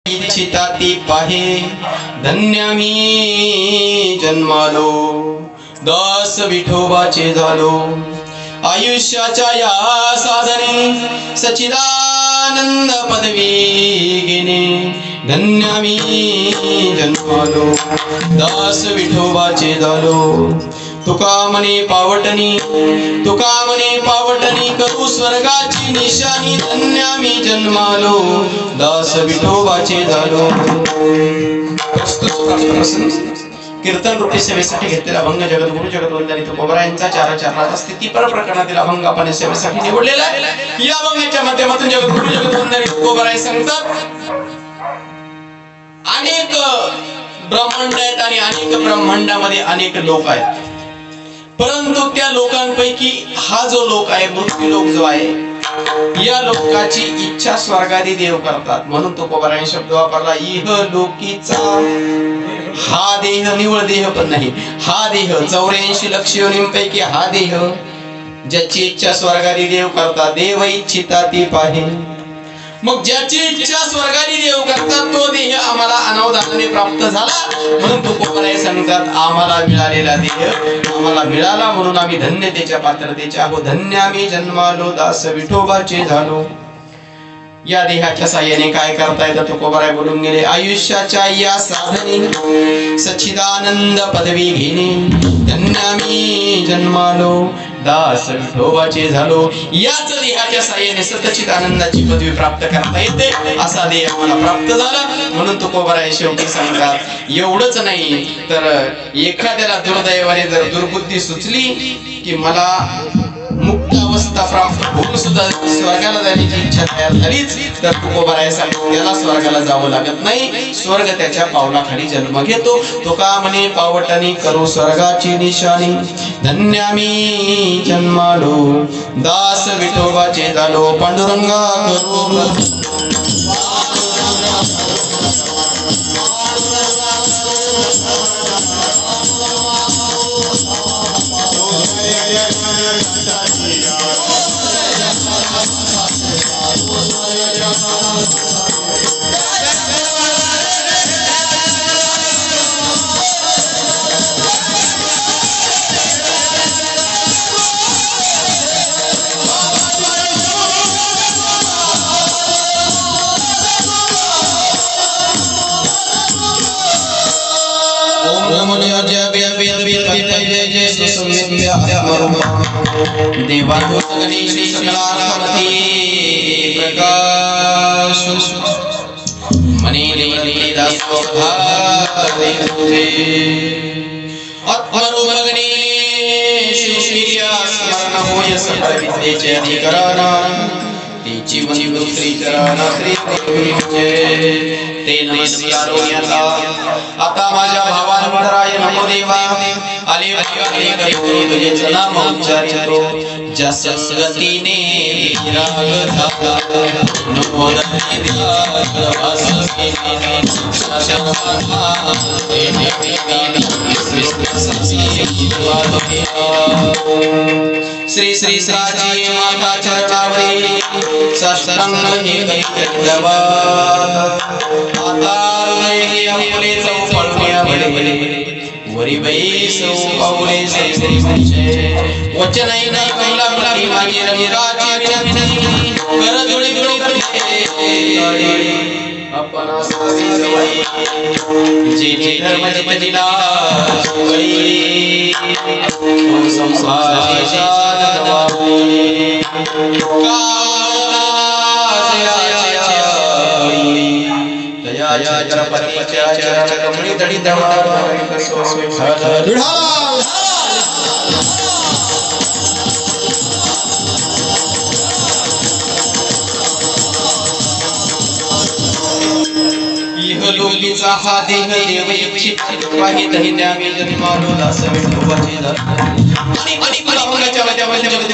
इच्छिता ती पाहे धन्य मी जन्मालो दास विठोबाचे झालो आयुष्याच्या या साधने सच्चिदानंद पदवी घेणे धन्य मी जन्मालो दास विठोबाचे झालो तुका म्हणे पावटणी करू स्वर्गाची निशाणी धन्य मी जन्मालो दास विठोबाचे झालो कीर्तन रूपी सेवेसाठी घेतलेला अभंग जगद्गुरु जगद्वंदनी तुकोबरायांचा चाराचा स्थिती पर प्रकरणातील अभंग आपण सेवेसाठी निवडलेला आहे। या अभंगाच्या माध्यमातून जगद्गुरु जगद्वंदनी तुकोबराय सांगतात अनेक ब्रह्मांड आहेत आणि अनेक ब्रह्मांडामध्ये अनेक लोक आहेत, परंतु त्या लोकांपैकी हा जो लोक आहे मृत्यू लोक जो आहे या लोकाची इच्छा स्वर्गादी देव करतात। म्हणून तुकोबरायांनी शब्द वापरला इह लोकीचा हा देह निवळ देह पण नाही, हा देह 84 लक्ष योनींपैकी हा देह ज्याची इच्छा स्वर्गादी देव करतात देव इच्छिता ती पाहे। मग ज्याची इच्छा स्वर्गादी देव करतात तो देह आम्हाला अनावधानाने प्राप्त झाला म्हणून तुकोबराय सांगतात आम्हाला मिळालेला देह आम्हाला मिळाला म्हणून आम्ही धन्यतेच्या पात्रतेचे आहोत। धन्य आम्ही जन्मालो दास विठोबाचे झालो। या देहाच्या साह्याने काय करता येतं तुकोबराय बोलून गेले आयुष्याच्या या साधने सच्चिदानंद पदवी घेणे धन्य आम्ही जन्मालो दास विठोबाचे झालो। याच देहाच्या साह्याने सच्चिद आनंदाची पदवी प्राप्त करता येते असा देह आम्हाला प्राप्त झाला म्हणून तुकोबराय शेवटी सांगतात एवढंच नाही तर एखाद्याला दुर्दैवाने जर दुर्बुद्धी सुचली की मला मुक्त अवस्था प्राप्त होऊन सुद्धा स्वर्गाला जाण्याची इच्छा तयार झालीच तर तुकोबराय सांगतो त्याला स्वर्गाला जावं लागत नाही, स्वर्ग त्याच्या पावलाखाली जन्म घेतो। तुका म्हणे पावटणी करू स्वर्गाची निशाणी धन्य मी जन्मालो दास विठोबाचे झालो पांडुरंगा करू आता माझ्या भावांतराय नमो देवा आले तुझे नाम उच्चारितो जस गतीने विराग धाता नमो श्री श्री साची माता चरणावरी साष्टांग हे दंडवत आता हृदय अपुले चौपळण्या भले वरी बैसो पाऊले श्री श्री वचन नाही कमला मुली माझी रंगाची विनंती कर जोडी जोडी करते अपना सासी सवई जे जे धर्म जपजिला सोई ओम संसारेशा नवाई दया परपच्या चरणकमळी दडी दवा लोकीचा हा देह देव इच्छित पाहि धन्य आम्ही जन्मालो दास विठोबाचे झालो।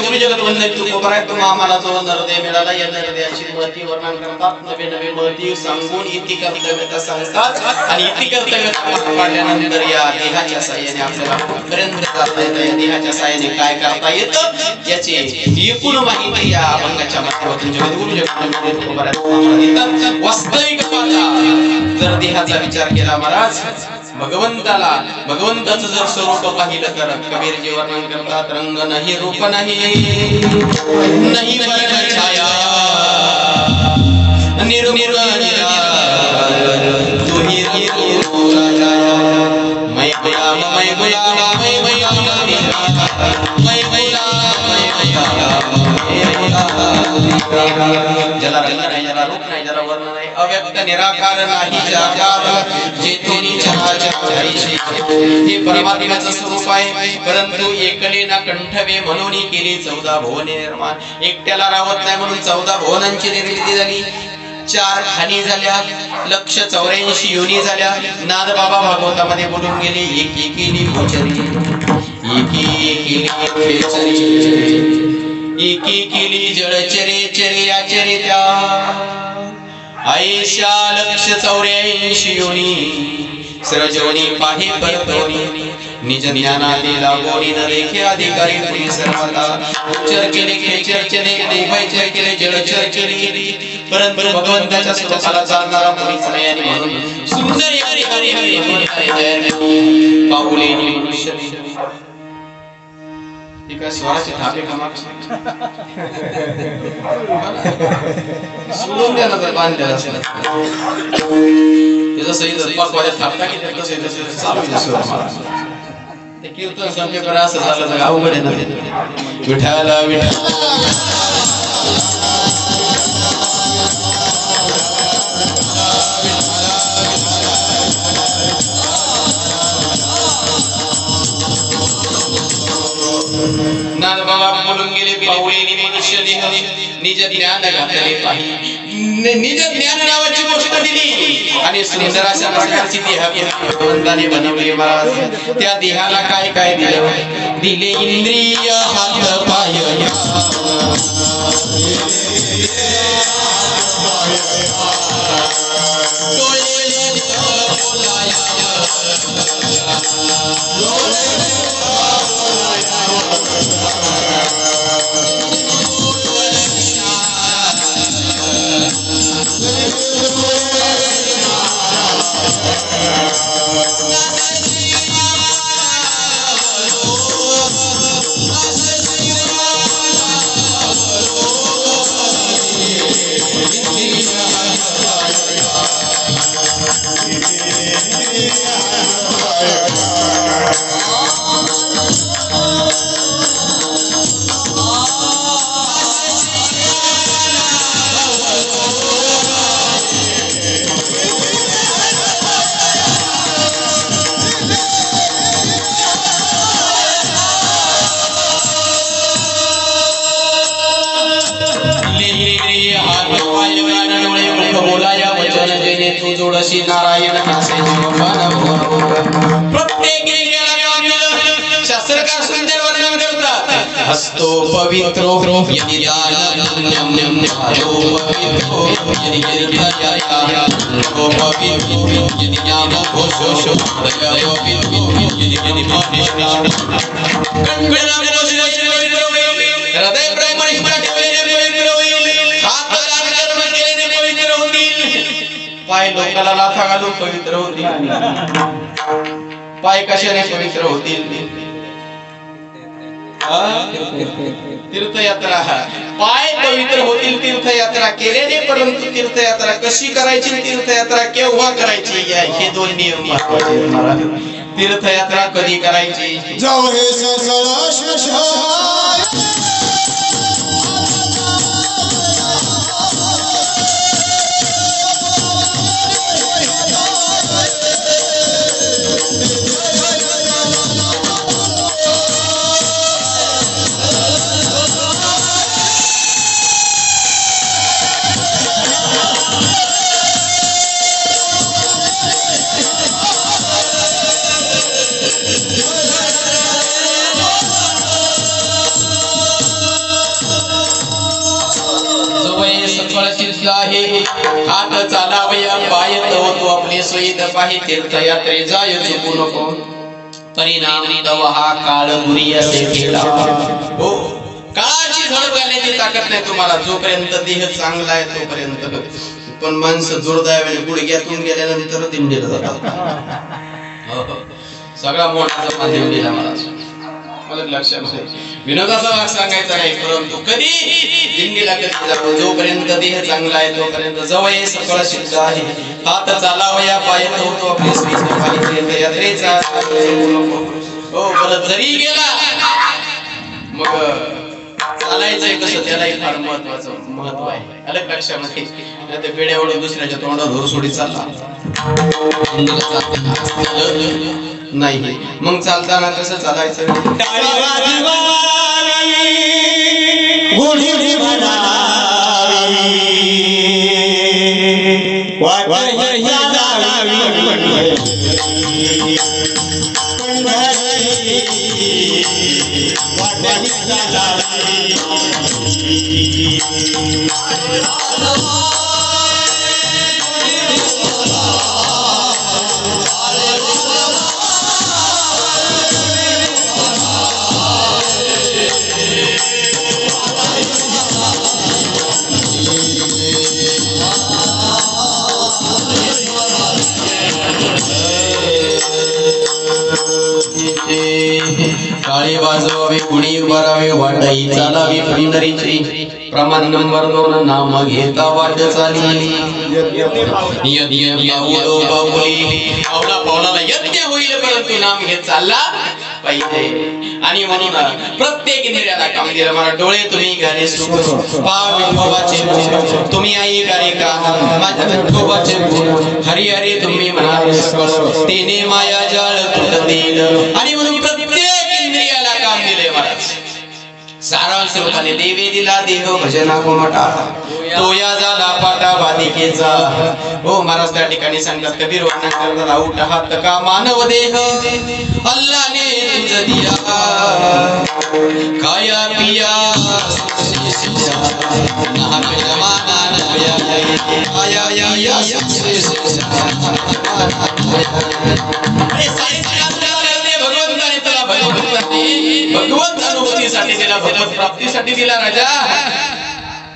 गुरु जगद्वंदनी तुकोबराय तुम्हा आम्हाला जो नरदेह मिळाला या नरदेहाची महती वर्णन करतात नवे नवे महती सांगून इति कर्तव्यता सांगतात आणि इति कर्तव्यता पाडल्यानंतर या देहाच्या साह्याने आपल्याला पर्यंत जाता येतं या देहाच्या साह्याने काय करता येतं याची एकूण माहिती या अभंगाच्या माध्यमातून जगद्गुरु जगद्वंदनी तुकोबराय आम्हाला देतात। वास्तविक पाहता जर देहाचा विचार केला महाराज, भगवंताचं जर स्वरूप पाहिलं तर कबीरजी वर्णन करतात, रंग नाही रूप नाही, नाही वर्ण छाया, निरुनिर तुही राजा, मै गुलाम मै गुलाम मै गुलाम मै गुलाम, ज्याला रंग नाही, ज्याला रूप नाही, ज्याला वर्ण नाही, अव्यक्त निराकार नाही, जाकार जेथोनी चराचर जाईशी, हे परमात्म्याचं स्वरूप आहे. परंतु एकले ना कंठवे म्हणून केली 14 भुवने निर्माण. एकट्याला राहत नाही म्हणून 14 भुवनांची निर्मिती झाली, 4 खाणी झाल्या, 184 योनी झाल्या. नाद बाबा भागवतामध्ये बोलून गेले, एकी केली गोचरी, एकी केली खेचरी, एकी केली जळचरे चरे आचरित्या, ऐशा 184 योनी, सृजोनी पाही परतोनी, निज ज्ञानाने लागोनी न लेखे अधिकारी कुणी सर्वता. उच्चर केले खेचर केले, उभयचर केले, जळचर केली, परंतु भगवंताच्या स्वरूपाला चालणारा कोणीच नाही. आणि म्हणून सुंदर हरी हरी हरी हरी पाऊले मनुष्य स्वराचे थापे कमाक सोडून द्या ना, तर बांधलेला असेल त्याचं सही पाकवाड्यात थापता की त्याचं सही चालू ते कीर्तन संपेकर असं झालं तर अवघड आहे ना. विठाला विठा नाद बाबा बोलून गेले, पाऊलेनी मनुष्य देह निज ज्ञान घातले पाही, निज ज्ञान नावाची गोष्ट दिली आणि सुंदर अशा प्रकारची देह भगवंताने बनवली महाराज. त्या देहाला काय काय दिलं, दिले इंद्रिय हात पाय, जोडशी नारायण प्रत्येक शास्त्रकार सुंदर वर्णन करतात. हस्तो पवित्रो यदि दानं पवित्रो यदि पवित्रो यदि ज्ञान घोषो पवित्रो यदि मानिष्ठान कंगना हृदय ब्रह्मणिष्ठा ठेवलेले पवित्र होईल, हात दान कर्म केलेले पवित्र होतील, पाय लोकाला लाथा घालून पवित्र होतील. पाय कशाने पवित्र होतील, तीर्थयात्रा, पाय पवित्र होतील तीर्थयात्रा केल्याने. परंतु तीर्थयात्रा कशी करायची, तीर्थयात्रा केव्हा करायची, हे 2 नियम महत्त्वाचे. तीर्थयात्रा कधी करायची, जाऊ हे हात चालावया पाय तो आपले सोयीत पाहि, तीर्थयात्रे जाय चुकू नको, परिणाम तव हा काळ दुरी असे केला. हो, काळाची झळ घालण्याची ताकद नाही तुम्हाला. जोपर्यंत देह चांगला आहे तोपर्यंत पण माणसं दुर्दैवाने गुडघ्यातून गेल्यानंतर दिंडीला जातात. सगळा मोठा जमा दिंडीला मला लक्षात विनोदाचा भाग सांगायचा नाही, परंतु कधी दिंडीला कधी जावं, जोपर्यंत देह चांगला आहे तोपर्यंत जवळ सकळ सिद्ध आहे. हात चालावया पाय होतो आपले स्वीकार पाहिजे यात्रेचा. हो परत जरी गेला मग चालायचंय कसं त्यालाही फार महत्व आहे. अलग लक्षामध्ये ते बेड्या एवढं दुसऱ्याच्या तोंडात धोर सोडी चालला नाही. मग चालताना कसं चालायचं, काळी वाजवावे कुणी उभारावे वाटाई चालावी पंढरीची. प्रमाण नंबर 2 नाम घेता वाट चाली. पावला पावलाला यज्ञ होईल परंतु नाम घेत चालला पाहिजे. आणि म्हणून प्रत्येक इंद्रियाला काम दिलं. मला डोळे तुम्ही गाणे सुख पाव विठोबाचे तुम्ही आई गाणे का माझ्या विठोबाचे हरी हरी तुम्ही म्हणाले सकळ तिने माया जाळ तुटतील. आणि म्हणून प्रत्येक इंद्रियाला काम दिले महाराज. सारांश रूपाने देवी दिला देह भजना कोमटा तो या झाला पाटा बाधिकेचा. हो महाराज त्या ठिकाणी सांगतात कबीर वाणा उठ हात का मानव देह अल्लाने तुझ दिया खाया पिया भगवत अनुभूतीसाठी दिला, भगवत प्राप्तीसाठी दिला राजा.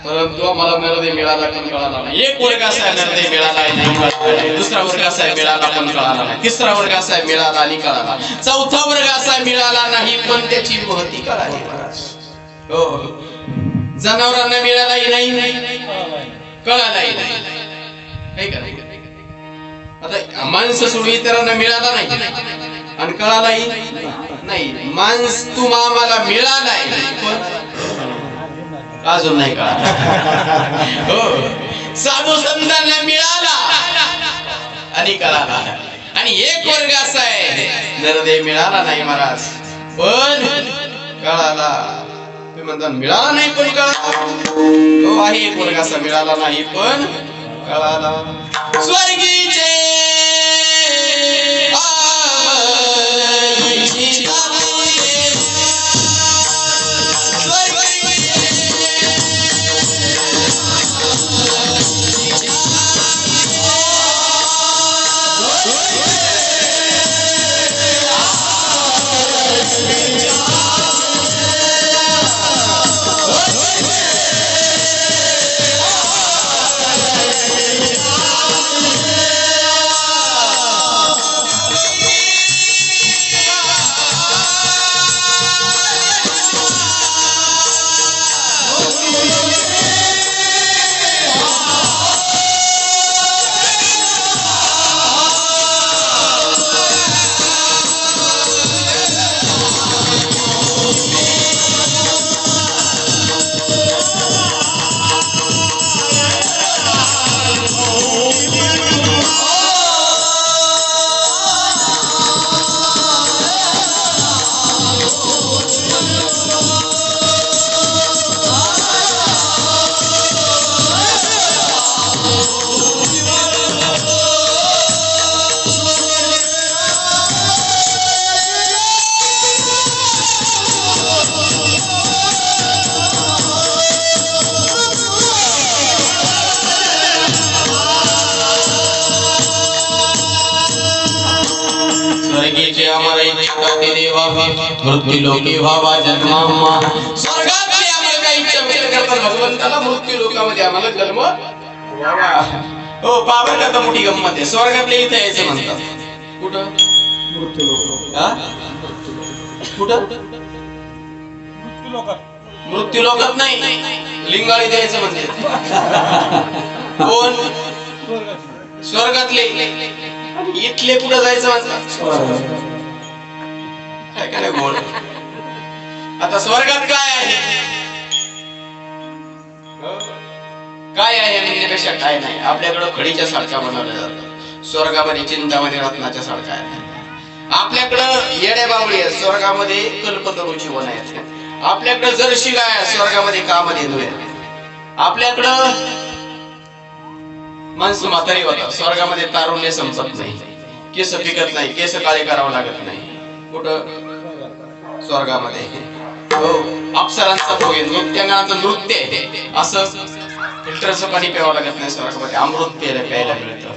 परंतु आम्हाला नरदे मिळाला पण कळाला नाही. एक वर्ग असा नरदे मिळाला नाही, दुसरा वर्ग असा मिळाला पण कळाला नाही, तिसरा वर्ग असा मिळाला आणि कळाला, चौथा वर्ग असा मिळाला नाही पण त्याची महती कळाली. हो जनावरांना मिळालाही नाही कळालाही नाही. आता माणसं सोडून इतरांना मिळाला नाही आणि कळालाही नाही. माणस तू आम्हाला मिळालाय पण अजून नाही कळाला. हो साधू संतांना मिळाला आणि कळाला. आणि एक वर्ग असा आहे नरदे मिळाला नाही महाराज पण कळाला. तुम्ही म्हणता मिळाला नाही पण कळाला. हो आहे एक वर्ग असा मिळाला नाही पण कळाला. स्वर्गीचे मृत्यू लोकी व्हावा जन्माम्मा. स्वर्गातले आम्हाला काही इच्छा व्यक्त करतात भगवंताला मृत्यू लोकामध्ये आम्हाला जन्म हो पावर का तर मोठी गंमत आहे. स्वर्गातले इथे यायचं म्हणतात. कुठं कुठं मृत्यू लोकात नाही, लिंगाळी द्यायचं म्हणजे कोण स्वर्गातले. इथले कुठं जायचं म्हणतात काय काय गोड. आता स्वर्गात काय आहे, काय आहे म्हणण्यापेक्षा काय नाही. आपल्याकडं खडीच्या साडका बनवल्या जातात, स्वर्गामध्ये चिंतामध्ये रत्नाच्या साडका आहे. आपल्याकडं येड्या बाबळी आहे, स्वर्गामध्ये कल्पतरूची वन आहे. आपल्याकडं जर्शी गाय आहे, स्वर्गामध्ये कामधेनू आहे. आपल्याकडं माणसं म्हातारी होतात, स्वर्गामध्ये तारुण्य संपत नाही, केस पिकत नाही, केस काळे करावं लागत नाही. कुठं स्वर्गामध्ये हो अप्सरांचा भोग आहे, नृत्यांगनाचं नृत्य आहे. असं फिल्टरचं पाणी प्यावं लागत नाही, स्वर्गामध्ये अमृत प्यायला मिळतं.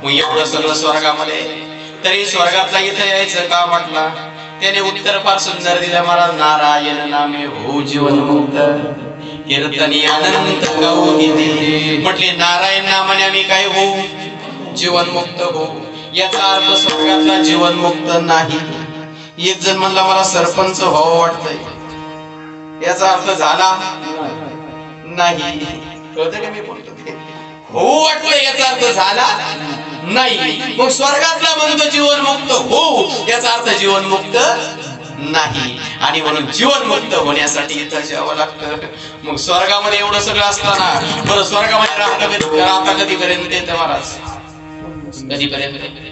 मग एवढं सगळं स्वर्गामध्ये, तरी स्वर्गातला इथं यायचं का म्हटलं. त्याने उत्तर फार सुंदर दिलं मला. नारायण नामे हो जीवन मुक्त, कीर्तनी अनंत गाऊ किती. म्हटले नारायण नामाने आम्ही काय हो, जीवन मुक्त हो. याचा अर्थ स्वर्गातला जीवन मुक्त नाही. एक जण म्हणला मला सरपंच व्हावं वाटतंय, याचा अर्थ झाला नाही. कळतं का मी बोलतो ते? हो वाटलं याचा अर्थ झाला नाही. मग स्वर्गातला म्हणतो जीवन मुक्त हो, याचा अर्थ जीवन मुक्त नाही. आणि म्हणून जीवन मुक्त होण्यासाठी इथं जावं लागतं. मग स्वर्गामध्ये एवढं सगळं असताना बरं स्वर्गामध्ये राहता कधीपर्यंत येतं महाराज? कधीपर्यंत?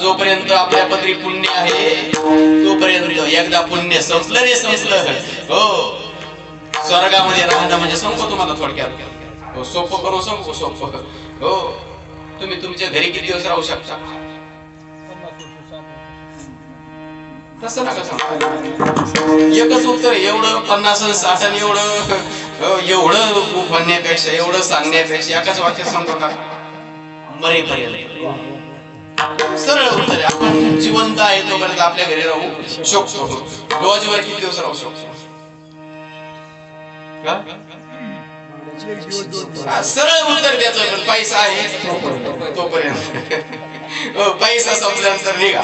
जोपर्यंत आपल्या पदरी पुण्य आहे तोपर्यंत. एकदा पुण्य संपलं रे संपलं. हो स्वर्गामध्ये राहणं म्हणजे सांगू तुम्हाला थोडक्यात, सोपं करून सांगू सोपं. हो तुम्ही तुमच्या घरी किती दिवस राहू शकता? तसं नका सांगू. एकच उत्तर एवढं 50-60 एवढं म्हणण्यापेक्षा, एवढं सांगण्यापेक्षा एकाच वाक्यात सांगतो का मरेपर्यंत. सरळ उत्तर आहे. आपण जिवंत आहे तोपर्यंत आपल्या घरी राहू शकतो. लॉजवर किती दिवस राहू शकतो? सरळ उत्तर द्यायचं. पण पैसा आहे तोपर्यंत, पैसा संपल्यानंतर निघा.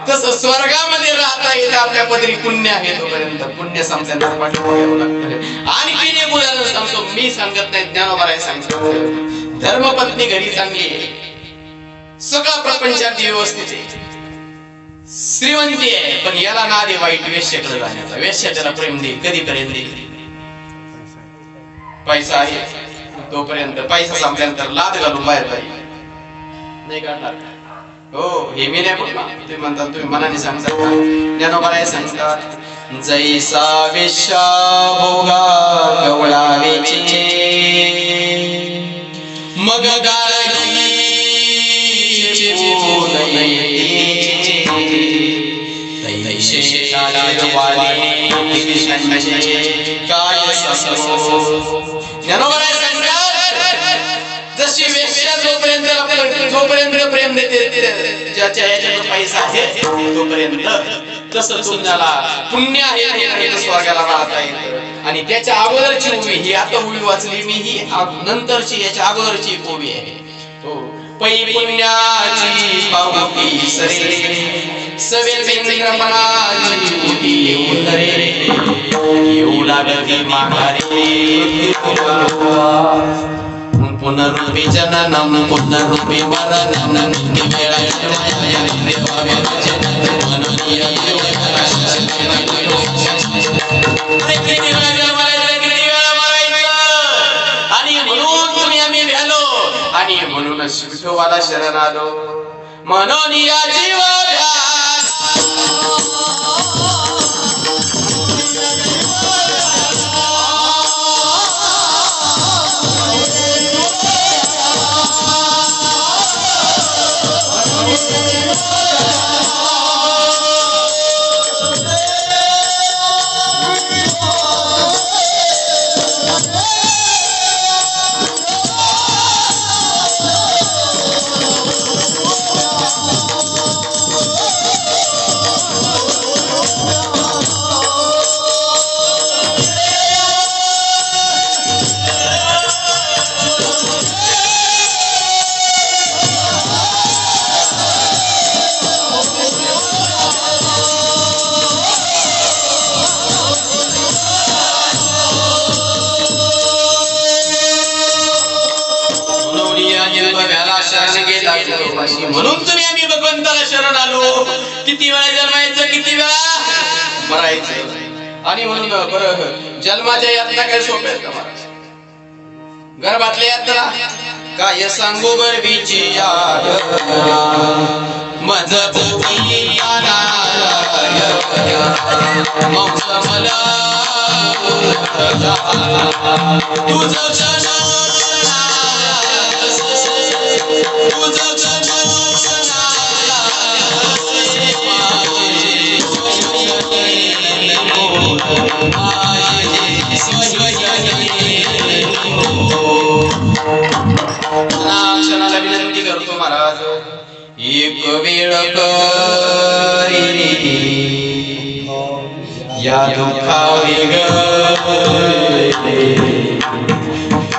तसं स्वर्गामध्ये राहता येतं आपल्या पदरी पुण्य आहे तोपर्यंत. पुण्य संपल्यानंतर पाठीमागे लागतं. आणखीन एक उदाहरण सांगतो, मी सांगत नाही, ज्ञानोबा सांगतो. धर्मपत्नी घरी चांगली आहे, सगळा प्रपंचात व्यवस्थित आहे, श्रीमंती आहे, पण याला नाद आहे वाईट वेश्याकडे जाण्याचा. वेश्या त्याला प्रेम देईल कधीपर्यंत देईल? पैसा आहे तोपर्यंत. पैसा संपल्यानंतर लाद घालून बाहेर जाईल, नाही काढणार. हो हे मी नाही बोलला, तुम्ही म्हणतात, तुम्ही मनाने सांगतात का? ज्ञानोबा सांगतात, जैसा वेश्या भोगा कवळावेचे मग जशी वेश्या जोपर्यंत प्रेम देते ज्याच्या याच्यात पैसा आहे तोपर्यंत, तसं तुम्हाला पुण्य आहे स्वर्गाला राहता येतं. आणि त्याच्या अगोदरची उभी, ही आता उभी वाचली मी, ही नंतरची याच्या अगोदरची एक उभी आहे. पै पुण्याची पावती सरे सवेंद्र मनाची उठी येऊन रे येऊ लागली माघारी. पुनरुपी जननम पुनरुपी मरणम निवेळाच्या मायाने देवावे वचन मनोनिय आणि म्हणून तुम्ही आम्ही भेलो आणि म्हणूनच विठोबाला शरण आलो. मनोनिय जीव अशी म्हणून तुम्ही आम्ही भगवंताला शरण आलो. किती वेळा जन्मायचं, किती वेळा मरायचं. आणि म्हणून बरं जन्माच्या यातना काय सोप्या आहेत का महाराज? गर्भातल्या यातना काय सांगू गरबीची याद मज पोटी मांस मला तुझं क्षणाला विनंती करतो महाराज. एक वेळ करी या दुःखावे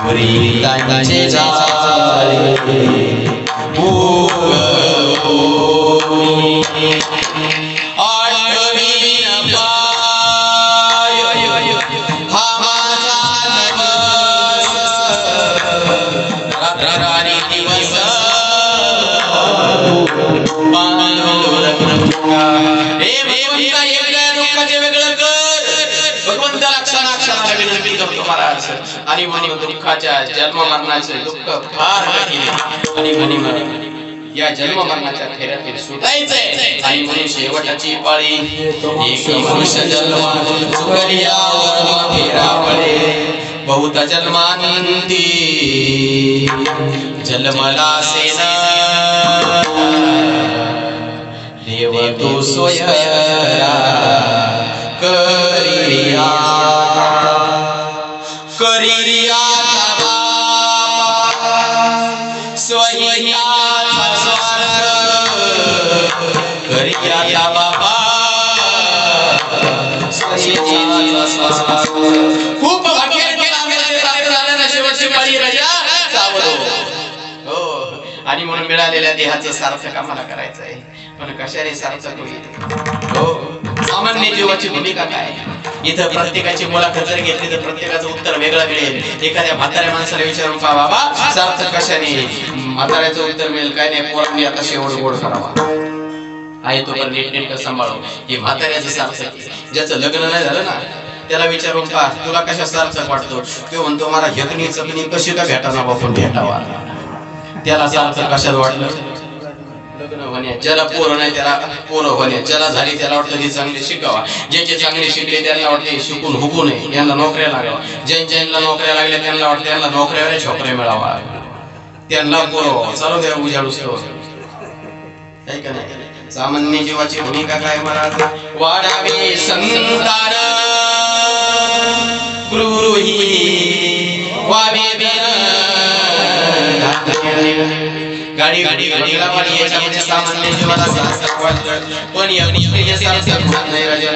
गरीतांचे जाळे आणि म्हणे दुःखाच्या जन्म मरणाचे दुःख फार आणि म्हणे या जन्म मरणाच्या फेऱ्यातील सुटायचंय. आणि म्हणून शेवटाची पाळी एक मनुष्य जन्म चुकलियावर फेरा पडे बहुत जन्मानंदी जन्मला सेना देव तो सोयरा करिया करिया स्वहियाचा स्वार्थ करिया बाबा स्वहियाचा स्वार्थ. खूप भाग्य झालं ना शेवटची पाळी राजा सावरो. हो आणि म्हणून मिळालेल्या देहाचं सार्थक आम्हाला करायचं आहे. पण कशाने सार्थक होईल? हो सामान्य जीवाची भूमिका काय? इथं प्रत्येकाची मुलाखत जर घेतली तर प्रत्येकाचं उत्तर वेगळं मिळेल. एखाद्या म्हाताऱ्या माणसाला विचारून पहा बाबा सार्थक कशाने, म्हाताऱ्याचं उत्तर मिळेल काय नाही पोरांनी आता शेवट गोड करावा आहे तो पण नीटनेटकं सांभाळू. हे म्हाताऱ्याचं सार्थक. ज्याचं लग्न नाही झालं ना त्याला विचारून पहा तुला कशा सार्थक वाटतो? तो म्हणतो मला हेकणी चकणी कशी का भेटाना बापून भेटावा. त्याला सार्थक कशात वाटलं? लग्न होणे. ज्याला पोरं नाही त्याला पोरं होणे. ज्याला झाली त्याला वाटतं ती चांगली शिकावा. जे चांगले शिकले त्यांना वाटते शिकून हुकू नये, यांना नोकऱ्या लागावा. ज्यांना नोकऱ्या लागल्या त्यांना वाटतं यांना नोकऱ्यावर छोकऱ्या मिळावा, त्यांना पोरं चालू द्या उजाडूस तो. काय का नाही? सामान्य जीवाची भूमिका काय महाराज? वाढावे संतान क्रूरही वावे गाडी गाडी गाडीला पाणी याच्यामध्ये सामान्य जीवाला सार्थक वाटतं. पण या सार्थक होत नाही राजा.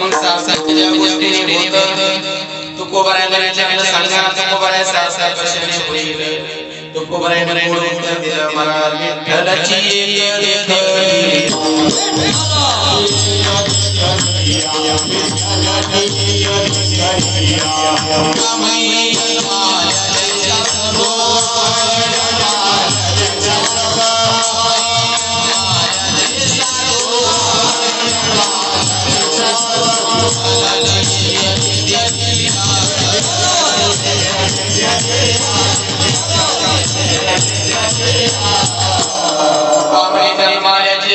मग सार्थक ज्या गोष्टीने होतं तुकोबारायला विचारलं सांगा तुकोबाराय सार्थक कशाने होईल? तुकोबारायने उत्तर दिलं मला विठ्ठलाची एक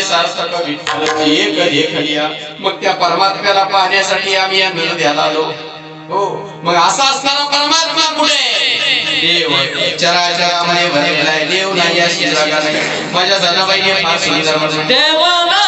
सार्थक विठ्ठलाची एक देखलिया. मग त्या परमात्म्याला पाहण्यासाठी आम्ही या मिळूद्याला आलो. हो मग असा असताना परमात्मा कुठे? देव चराचरामध्ये भरलेला आहे. देव नाही अशी जागा नाही. माझ्या जनाबाईने फार सुंदर म्हणून देवाला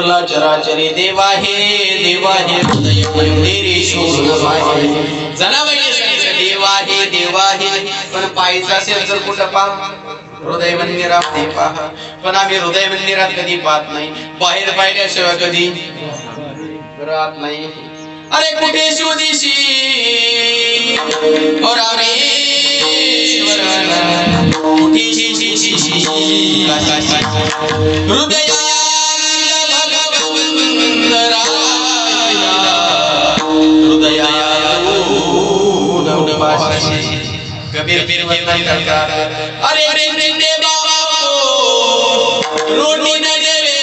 थोरला चराचरी देवा हे हृदय मंदिरी शोभून आहे. जनाबाई सांगितलं देवा हे पण पाहायचं असेल तर कुठं पहा, हृदय मंदिरात ते पहा. पण आम्ही हृदय मंदिरात कधी पाहत नाही, बाहेर पाहिल्याशिवाय कधी राहत नाही. अरे कुठे शोधीशी ओ रामेश्वर हृदया कबीर करतात. अरे रोटी न देवे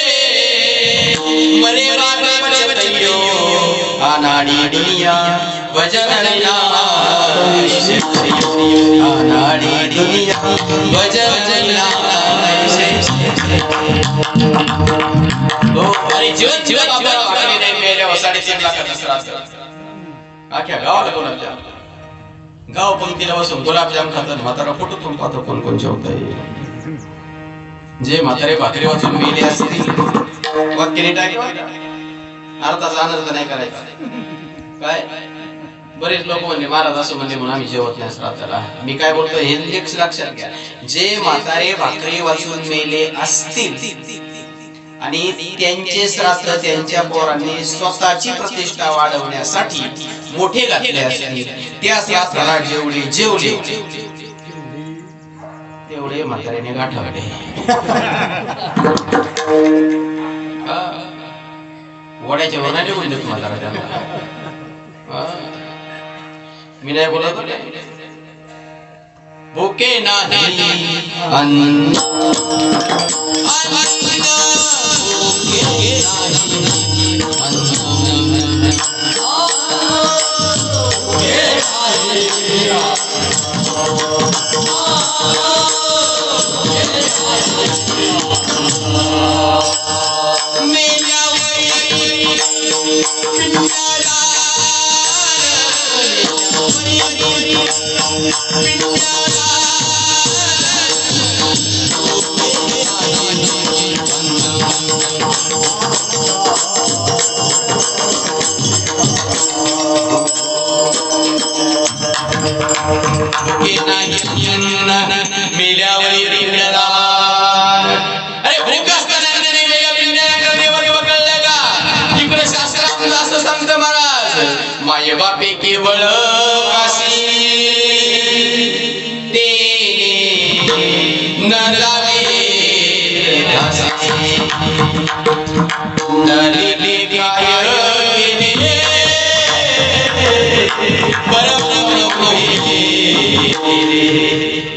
मरे अनाड़ी दुनिया भजन अनाड़ी दुनिया भजन जीवन जीवन आख्या गावाला गुलाबजाम, गाव पंक्तीला बसून गुलाबजाम खातात. म्हातारा फोटो पण पाहतो कोण कोण जेवतंय. जे म्हातारे भाकरी वाचून मेले असतील वाक्याने टाके अर्थाचा अनर्थ नाही करायचा. काय बरेच लोक म्हणले महाराज असं म्हणले म्हणून आम्ही जेवत नाही श्राद्धाला. मी काय बोलतो हे लक्षात घ्या. जे म्हातारे भाकरी वाचून मेले असतील आणि त्यांचे श्राद्ध त्यांच्या पोरांनी स्वतःची प्रतिष्ठा वाढवण्यासाठी मोठे घातले असतील, त्या श्राद्धाला जेवढे जेवले तेवढे म्हाताऱ्याने गाठवले. वड्याच्या वरना निघून देतो म्हातारा त्यांना. मी नाही बोलत भूके नाही अन्न बापे केवळ काशी न लावे नलिले काय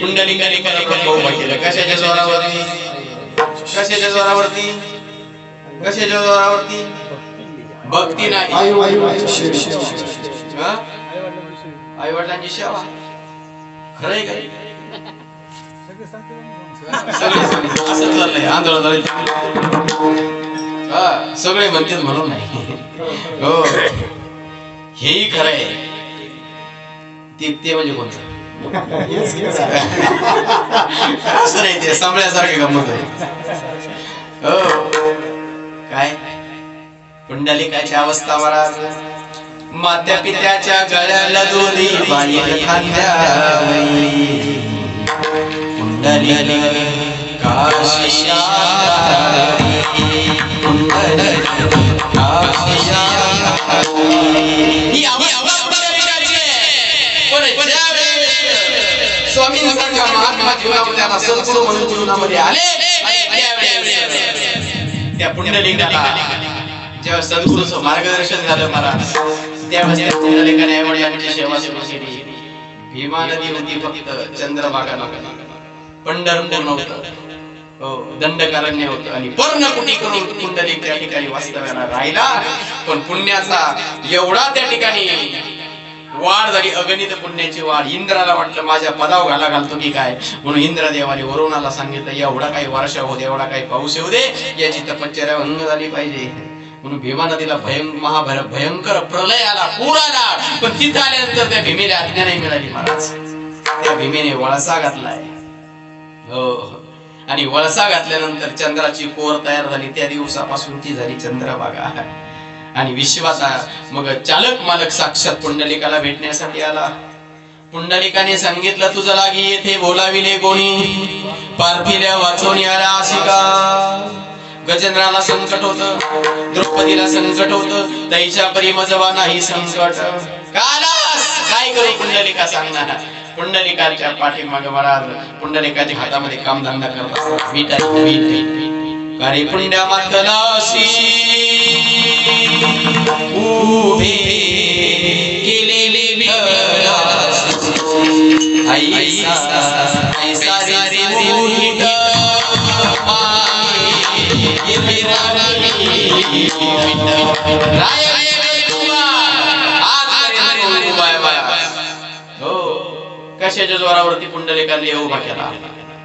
पुंडलिकाने कशाच्या जोरावरती कशाच्या जोरावरती कशाच्या जोरावरती भक्ती नाही, आई वडिलांची सेवा. खरंय काय असं चाललंय आंदोलन सगळे म्हणतात म्हणून नाही. हो हेही खरंय. ते म्हणजे कोणतं असं नाही, ते सांभळ्यासारखे गमत आहे. हो काय पुंडलिकाची अवस्था महाराज. मात्या पित्याच्या गळ्याला दोरी बाई खांद्यावरी पुंडलिक काशीया पुंडलिक काशीया ही अवस्था पुंडलिकाची आहे. पण ज्यावेळेस स्वामी संघ महात्मा जीवनामध्ये आला, सद्गुरू म्हणून जीवनामध्ये आले, त्या पुंडलिकाला जेव्हा सद्गुरूचं मार्गदर्शन झालं महाराज, त्यावेळेस पुंडलिकाने यांची सेवा सुरू केली. भीमा नदी होती फक्त, चंद्रभागा नव्हता, पंढरपूर नव्हतं, हो दंडकारण्य होतं आणि पर्णकुटी करून पुंडलिक त्या ठिकाणी वास्तव्याला राहिला. पण पुण्याचा एवढा त्या ठिकाणी वाढ झाली, अगणित पुण्याची वाढ. इंद्राला वाटलं माझ्या पदाव घालतो की काय, म्हणून इंद्रदेवाने वरुणाला सांगितलं एवढा काही वर्षा होऊ दे, एवढा काही पाऊस येऊ दे, याची तपश्चर्या भंग झाली पाहिजे. म्हणून भीमा नदीला भयंकर प्रलय आला, पूर आला. पण तिथं आल्यानंतर त्या भीमेला आज्ञा नाही मिळाली महाराज. त्या भीमेने वळसा घातलाय. हो आणि वळसा घातल्यानंतर चंद्राची कोर तयार झाली, त्या दिवसापासून ती झाली चंद्रभागा. आणि विश्वाचा मग चालक मालक साक्षात पुंडलिकाला भेटण्यासाठी आला. पुंडलिकाने सांगितलं, तुझं लागी येथे बोलाविले कोणी, पार्थिल्या वाचवणी आला असे का? गजेंद्राला संकट होत, द्रौपदीला संकट होत, दैच्या परी मजवा नाही संकट. काय करू पुंडलिका सांगणार. पुंडलिकाच्या पाठीमागे महाराज पुंडलिकाच्या हातामध्ये कामधंदा करत असतात. वीट कारे पुंड्या मातलासी उभे केलेले कशाच्या जोरावरती पुंडलिकाने उभा केला?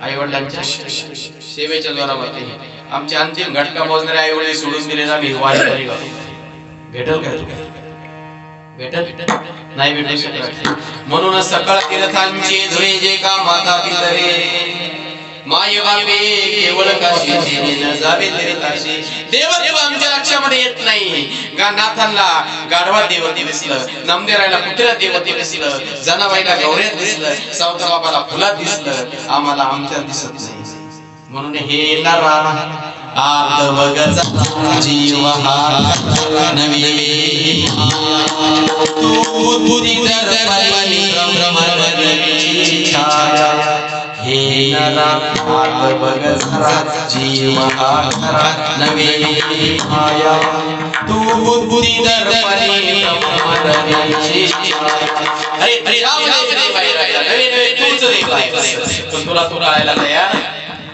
आई वडिलांच्या सेवेच्या जोरावरती. आमच्या अंतिम घटका मोजणारे आई वडील सोडून दिले ना, मी वारी भेटल का? भेटल नाही भेटू शकत. म्हणून सकळ तीर्थांचे धुळे जे का माता पितरे, माय बापे केवळ काशीचे न जावे तीर्थाशी. देवदेव आमच्या लक्षामध्ये येत नाही. नाथांना गाढवा देवते दिसलं, नामदेवाला पुत्र देवते दिसलं, जनाबाईला गौऱ्यात दिसलं, सावता बाबाला फुलात दिसलं, आम्हाला आमच्या दिसत नाही. म्हणून हे नरा आत बगचा जीव हा नवी तू बुद्धी दर्पणी ब्रह्मवरची छाया. हे नरा आत बगचा जीव हा नवी माया तू बुद्धी दर्पणी ब्रह्मवरची छाया. अरे राम नवे तूच देखाय, पण तुला तू कळायला तयार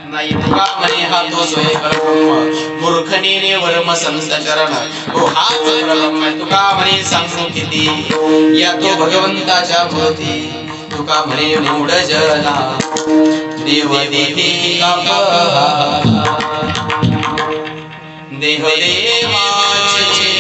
नाही. तुका म्हणे हा तो सोय ब्रह्म, मूर्खनीने वर्म संत चरण, हो हाच ब्रह्म. तुका म्हणे सांगू किती या तो भगवंताच्या भोवती. तुका म्हणे मूढ जना देव देवी देह देवाचे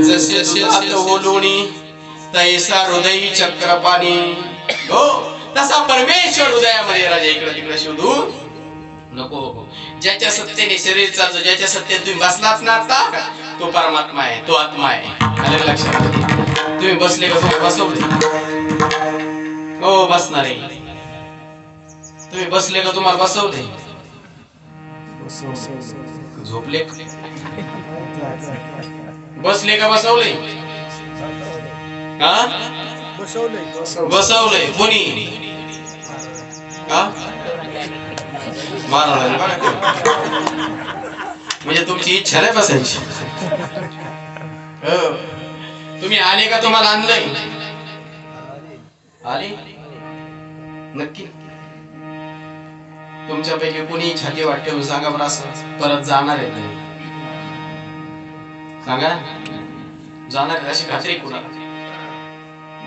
जसे ओलोणी तैसा हृदय चक्रपाणी. हो तसा परमेश्वर हृदयामध्ये राजा इकडे तिकडे शोधू नको. ज्याच्या सत्तेने शरीर चालतो, ज्याच्या सत्तेत तुम्ही बसलाच ना आता, तो परमात्मा आहे, तो आत्मा आहे. आलं लक्षात? तुम्ही बसले का? तुम्ही बसवले? हो बसणार आहे. तुम्ही बसले का? तुम्हाला बसवले? झोपले? बसले का बसवले? हा बसवले कोणी? म्हणजे तुमची इच्छा नाही बसायची. तुम्ही आले का? तुम्हाला आणलंय? आले नक्की? तुमच्यापैकी कोणी छाती वाटते सांगा बरं. असं परत जाणार आहे नाही सांगा. जाणार अशी खात्री कुणाला?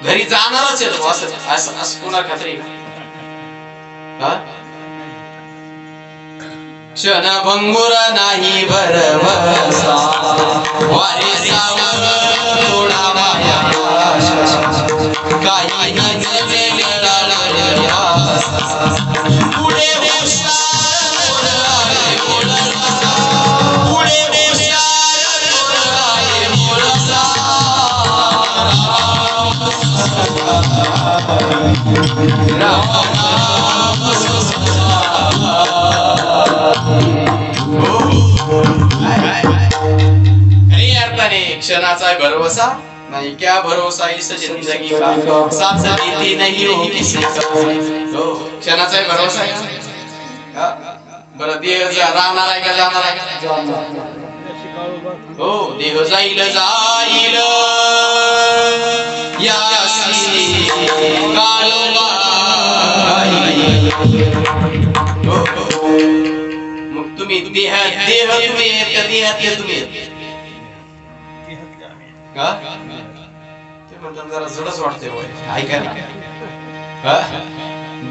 घरी जाणारच आहे तो, असं कुणाला खात्री? क्षण भंगुर नाही भरवसा, वारे सावर थोडा माया काही नजरे पुढे राम भरोसा नहीं, क्या भरोसा इस जिंदगी का, साथ देती नहीं हो किसी का। हो क्षणाचा भरोसा आहे का? बरं देह राहणार आहे का जाणार आहे? हो देह जाईल जाईल यासी काळोबा। मग तुम्ही देह तुम्ही त्या देहातले तुम्ही का ते म्हणतात जरा जडच वाटते होय ऐका ना।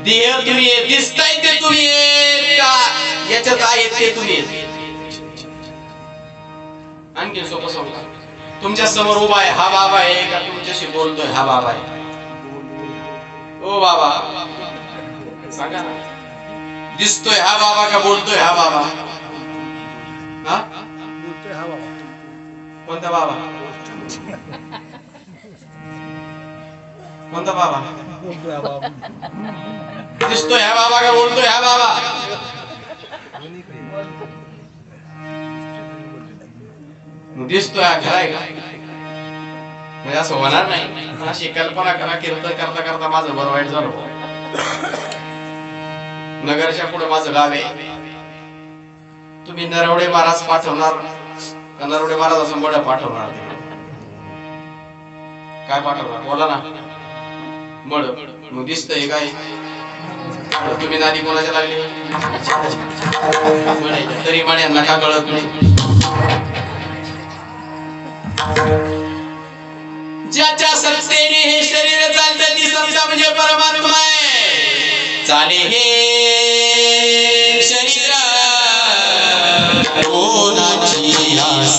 देह तुम्ही दिसताय ते तुम्ही का याच्यात आहे ते तुम्ही? आणखी सोपं सांगतो, तुमच्या समोर उभा आहे हा बाबा आहे का तुमच्याशी बोलतोय हा बाबा आहे? ओ बाबा सांगा ना, दिसतोय हा बाबा का बोलतोय हा बाबा? हा बोलतोय हा बाबा। कोणता बाबा? कोणता बाबा? बोलतोय हा बाबा। दिसतोय हा बाबा का बोलतोय हा बाबा? दिसतोय हा खरा आहे का? म्हणजे असं होणार नाही, अशी कल्पना करा कीर्तन करता करता माझं बरं वाईट झालं। नगरच्या पुढे माझं गाव आहे, तुम्ही नरवडे महाराज पाठवणार का नरवडे महाराज असं बडं पाठवणार? काय पाठवणार बोला ना? बड मग दिसतंय काय? तुम्ही नादी कोणाच्या लागली म्हणायच्या तरी माण्यांना का कळत नाही? ज्याच्या सत्तेने हे शरीर चालतं ती सत्ता म्हणजे परमात्मा आहे। चाले हे शरीर कोणाची आस,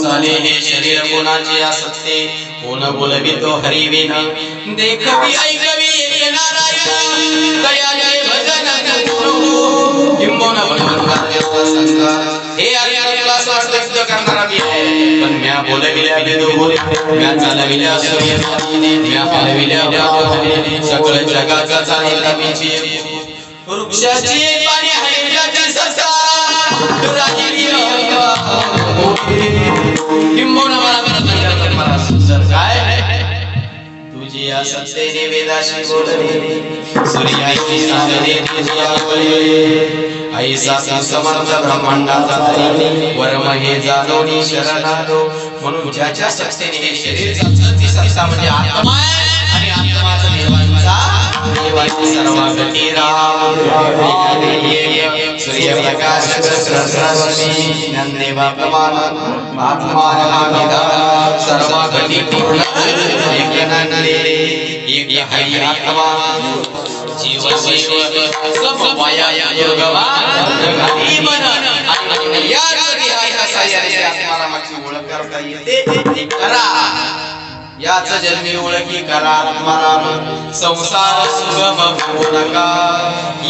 चाले हे शरीर कोणाची आसक्ती कोण बोलवितो हरिविना देखवी ऐकवी एक नारायण दयाळे भजन करू किंबोना भगवंताचा संस्कार हे आर्याला स्वार्थ करणारा मी आहे पण म्या बोलविल्या विदो म्या चालविल्या सूर्य म्या हलविल्या वादळे सगळं जगाचा चालला मीची वृक्षाची पाणी हलविल्याची सत्ता राहिली किंबोना मला सुंदर काय तुझी आसक्तीने वेदाशी बोलणे सूर्याची सांगणे तुझी आवडले आई सासू समर्थ ब्रह्मांडाचा तरी वर्म हे जाणोनी शरणातो म्हणून ज्याच्या सक्तीने हे शरीर चालतं ती सत्ता म्हणजे आत्मा आहे आणि आत्माचा देवांचा सर्व गती राम सूर्यप्रकाश रश्मी नंदेवा प्रमाण आत्मान आमिदा सर्व गती पूर्ण एक नंदे एक हरि आत्मा जीव शिव सब माया योगवान घरी मन आणि या हरिहाच्या साह्याने आत्माला मागची ओळख करता येते करा याच जन्मी ओळखी करा आत्माराम संसार सुगम होऊ नका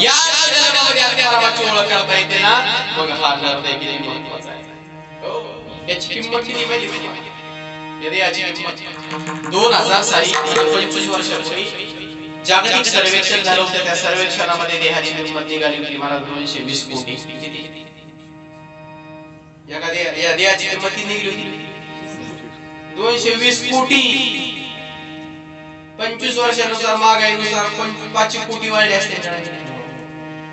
या जन्मामध्ये आत्मारामाची ओळख करता येते ना मग हा निर्णय किती महत्त्वाचा आहे हो याची किंमत किती माहिती यदि याची किंमत 2000 साली 25 वर्षापूर्वी जागतिक सर्वेक्षण झालं होतं त्या सर्वेक्षणामध्ये देहाची किंमत निघाली होती मला 220 कोटी या देहाची किंमत निघाली होती 220 कोटी 25 वर्षानुसार महागाईनुसार 5 कोटी वाढले असते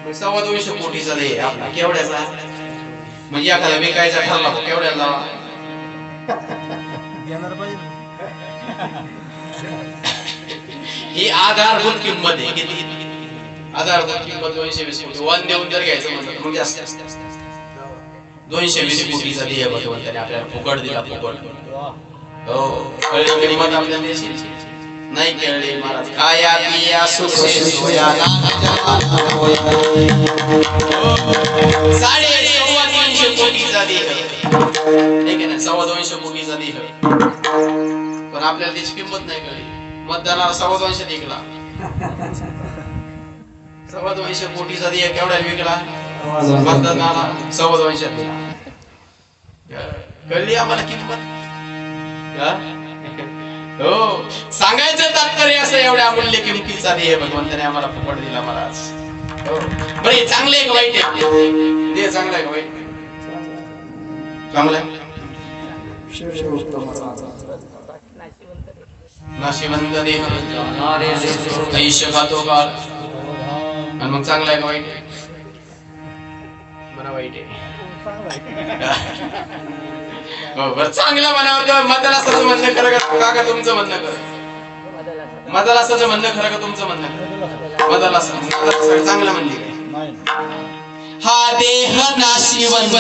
225 कोटीचा देह आपला केवढ्याचा म्हणजे एखादा विकायचा ठरला केवढ्याला ही आधारभूत किंमत आहे किती आधारभूत किंमत 220 कोटी वन देऊन जर घ्यायचं म्हणलं मग जास्त 220 कोटीचा देह भगवंताने आपल्याला फुकट दिला फुकट हो कळली किंमत आपल्याला द्यायची नाही कळले महाराज खाया पिया सुखे सोया 350 कोटीचा देह ठीक आहे ना 225 कोटीचा देह पण आपल्याला त्याची किंमत नाही कळली मतदानाला 225 विकला 225 कोटीचा देह केवढ्याला विकला मतदानाला 225 दिला कळली आम्हाला किंमत हो सांगायचं तात्पर्य असं एवढ्या अमूल्य किमतीचा देह भगवंताने आम्हाला फुकट दिला महाराज हो बरे चांगले एक वाईट आहे देह चांगला आहे वाईट चांगला आहे नाशिवंत देह आयुष्य खातो काळ आणि मग चांगला आहे का वाईट आहे मला वाईट आहे हो बरं चांगलं म्हणावं मदाला असं म्हणणं खरं का तुमचं म्हणणं खरं मदाला असं म्हणणं खरं का तुमचं म्हणणं खरं मदाला असं चांगलं म्हणले काय हा देह नाशिवंत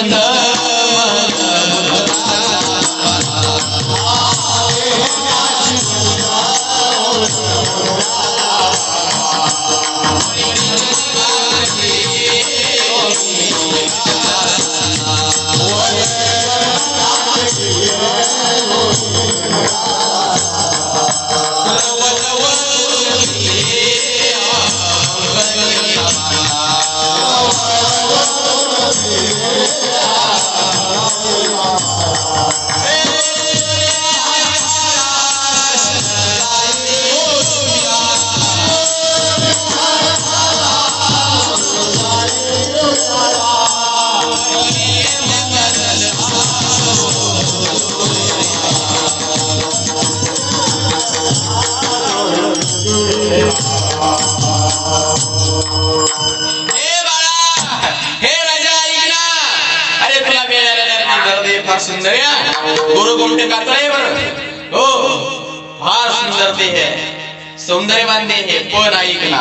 सौंदर्यवान देह पण ऐक ना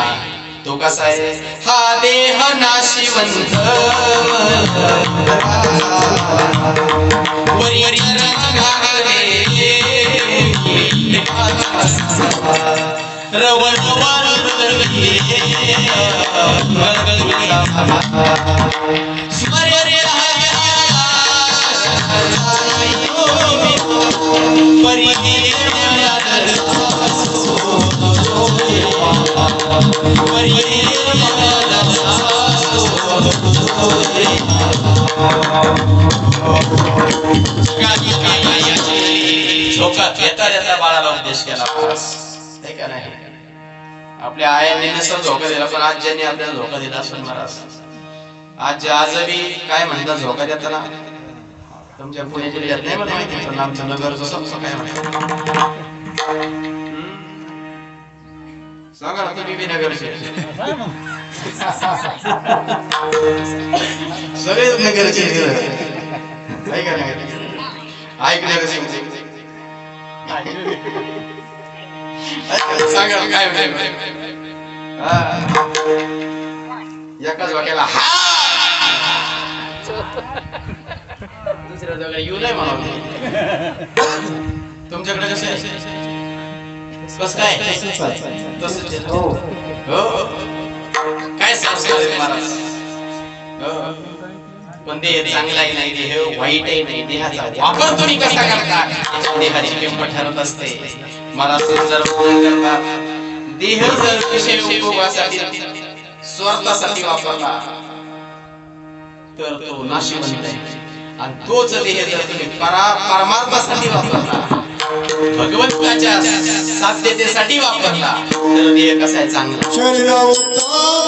तो कसा आहे हा देह नाशिवंत बाळाला उपदेश केला का नाही आपल्या आयांनी नसेल धोका दिला पण आज्यांनी आपल्याला धोका दिला असेल महाराज आजही काय म्हणतात धोका देताना तुमच्या पुणे जिल्ह्यात नाही मला माहिती पण आमचं नगरचं समजा काय म्हणतात सांगा ना तुम्ही बी नगरचे सगळेच नगरचे ऐकणार सांगा काय एकाच वाक्याला हा दुसऱ्या जागा येऊ नाही मला तुमच्याकडे कसं आहे बस काय तसंच हो काय संस्कार महाराज पण देह चांगलाही नाही देह वाईटही नाही देहाचा वापर तुम्ही कसा करता देहाची किंमत ठरत असते मला जर करतात देह जर विषय उपभोगासाठी स्वार्थासाठी वापरला तर तो नाशिवंत आहे आणि तोच देह जर तुम्ही परमार्थासाठी वापरला भगवंताच्या साध्यतेसाठी वापरला तर देह कसा आहे चांगला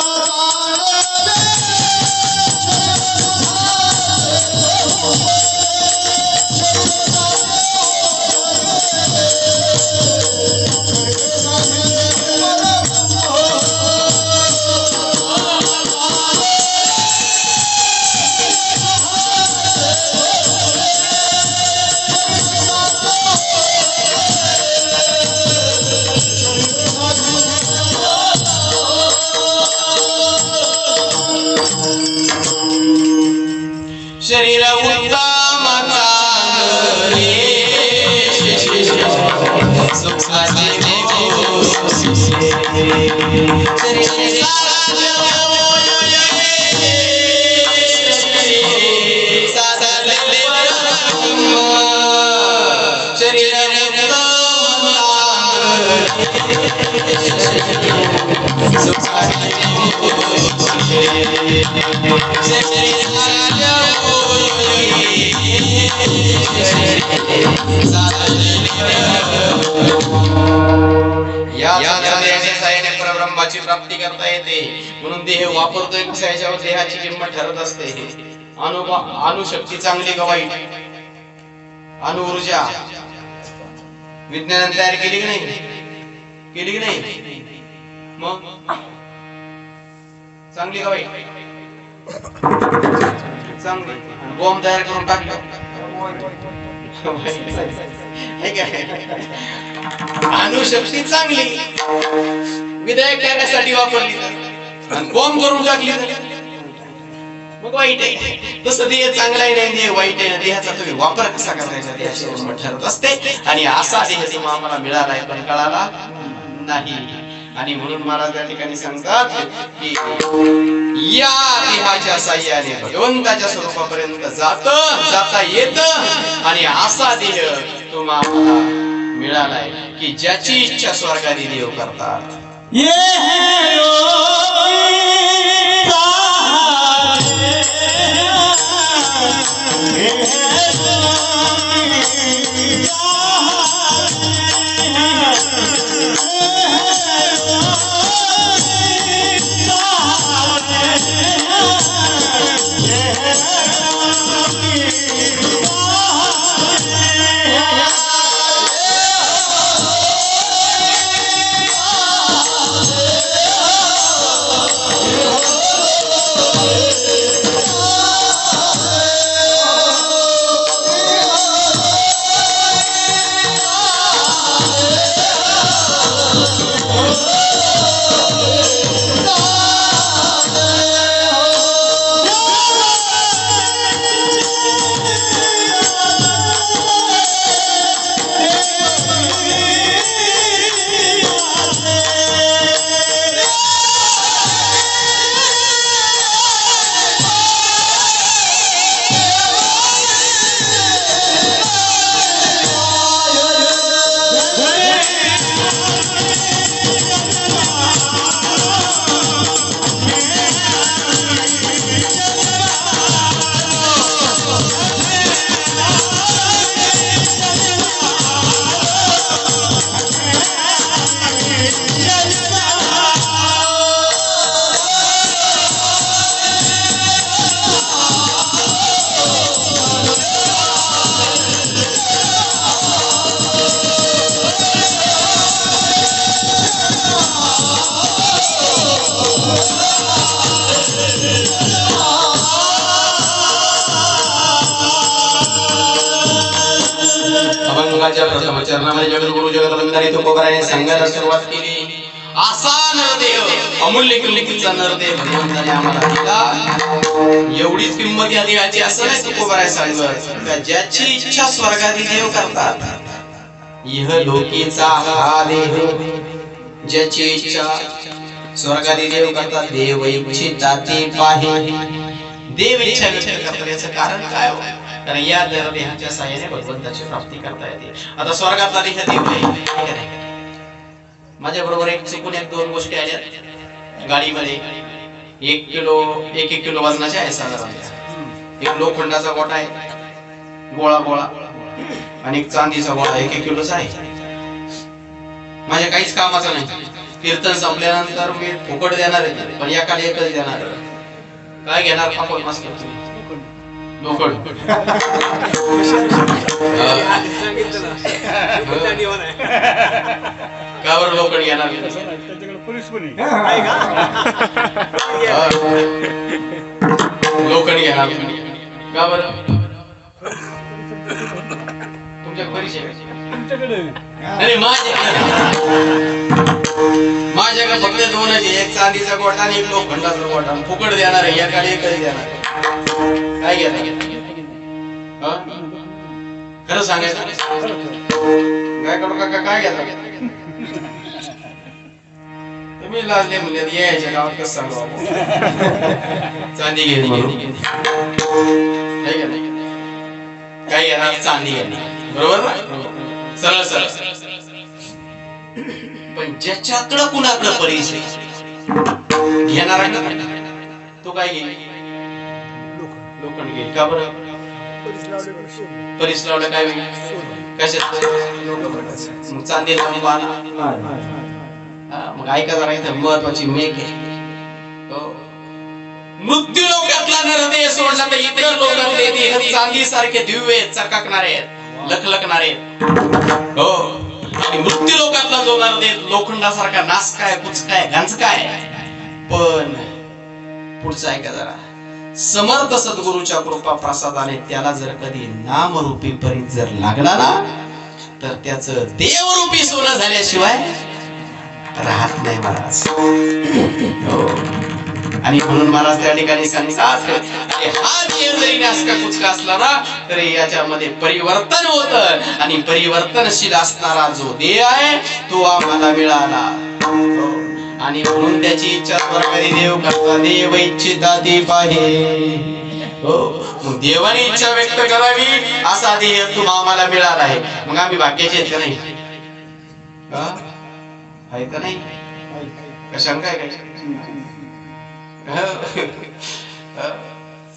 परब्रह्माची प्राप्ती करता येते म्हणून देह वापरतोय कसा याच्यावर देहाची किंमत ठरत असते. अणुशक्ती चांगली का वाईट, अणुऊर्जा विज्ञानाने तयार केली की नाही, केली की नाही, मग चांगली का वाईट, चांगली. बॉम्ब तयार करून टाकलं अणुशक्ती चांगली विधायक करण्यासाठी वापरली आणि बॉम्ब करून टाकली मग वाईट आहे. तसं देह चांगला आहे नाही देह वाईट आहे, देहाचा तुम्ही वापर कसा करायचा देहाशी ठरत असते. आणि असा देह तुम्हा आम्हाला मिळालाय पण कळाला नाही. आणि म्हणून महाराज या ठिकाणी सांगतात की या देहाच्या साह्याने भगवंताच्या स्वरूपापर्यंत जाता येत. आणि असा देह तुम्हाला मिळालाय की ज्याची इच्छा स्वर्गादी देव करतात. प्रथम चरणामध्ये जगद्गुरु जगदवंदनी तुकोबराने सांगायला सुरुवात केली. असा नरदेव अमूल्य किमतीचा नरदेव भगवंताने आम्हाला दिला. एवढीच किंमत या देवाची असं नाही तुकोबराय सांगत ज्याची इच्छा स्वर्गादी देव करतात. इह लोकीचा हा देह ज्याची इच्छा स्वर्गादी देव करतात. देव इच्छिता ते पाहे. देव इच्छा व्यक्त करतात याचं कारण काय हो? कारण या देहाच्या साह्याने भगवंताची प्राप्ती करता येते. आता स्वर्गातला देह देव आहे. माझ्या बरोबर एक चुकून एक दोन गोष्टी आल्या गाडीमध्ये. 1 किलो वजनाच्या आहे साधारण. एक लोखंडाचा गोटा आहे गोळा आणि एक चांदीचा गोळा 1 किलोचा आहे. माझ्या काहीच कामाचा नाही. कीर्तन संपल्यानंतर मी फुकट देणार आहे पण एकाला एकच देणार. काय घेणार आपण मस्त लोखंड. का बरं लोखंड घेणार? लोखंड घेणार का बरं? तुमच्या परिचय माझ्याकडे फक्त दोन आहे. एक चांदीचा गोटा आणि एक लोखंडाचा गोटा. फुकट देणार आहे एकाला एकच देणार. काय घेणार? खरं सांगायचं काय कडू काका काय घेता तुम्ही लाजले म्हणजे यायच्या गावात कसं सांगू चांदी घेतली काय घेणार चांदी घेणार बरोबर ना सरळ सरळ पण ज्याच्याकडं कुणाकडं परिचय घेणार तो काय घेईल लोखंड घेईल का बरं परिस लावलं काय कशात मग चांदी लावून मग ऐका जरा इथं महत्वाची मेक आहे मृत्यू लोकातला नरदेह सोडला तर इतर लोकांमध्ये चांदी सारखे दिव्य चकाकणारे आहेत लखलखणारे हो आणि मृत्यू लोकातला जो नरदेह लोखंडासारखा नासकाय कुचकाय गंजकाय पण पुढचा ऐका जरा समर्थ सद्गुरूच्या कृपा प्रसादाने त्याला जर कधी नामरूपी परीत जर लागला ना तर त्याचं देवरूपी सोनं झाल्याशिवाय राहत नाही महाराज आणि म्हणून महाराज त्या ठिकाणी सांगतात हा देह जरी नासका कुचका असला ना तरी याच्यामध्ये परिवर्तन होतं आणि परिवर्तनशील असणारा जो देह आहे तो आम्हाला मिळाला आणि म्हणून त्याची इच्छा स्वर्गादी देव करता देव इच्छिता ती पाहे हो मग देवाने इच्छा व्यक्त करावी असा देह तुम्हा आम्हाला मिळाला आहे मग आम्ही भाग्याचे आहेत का नाही आहे का नाही कशाला काय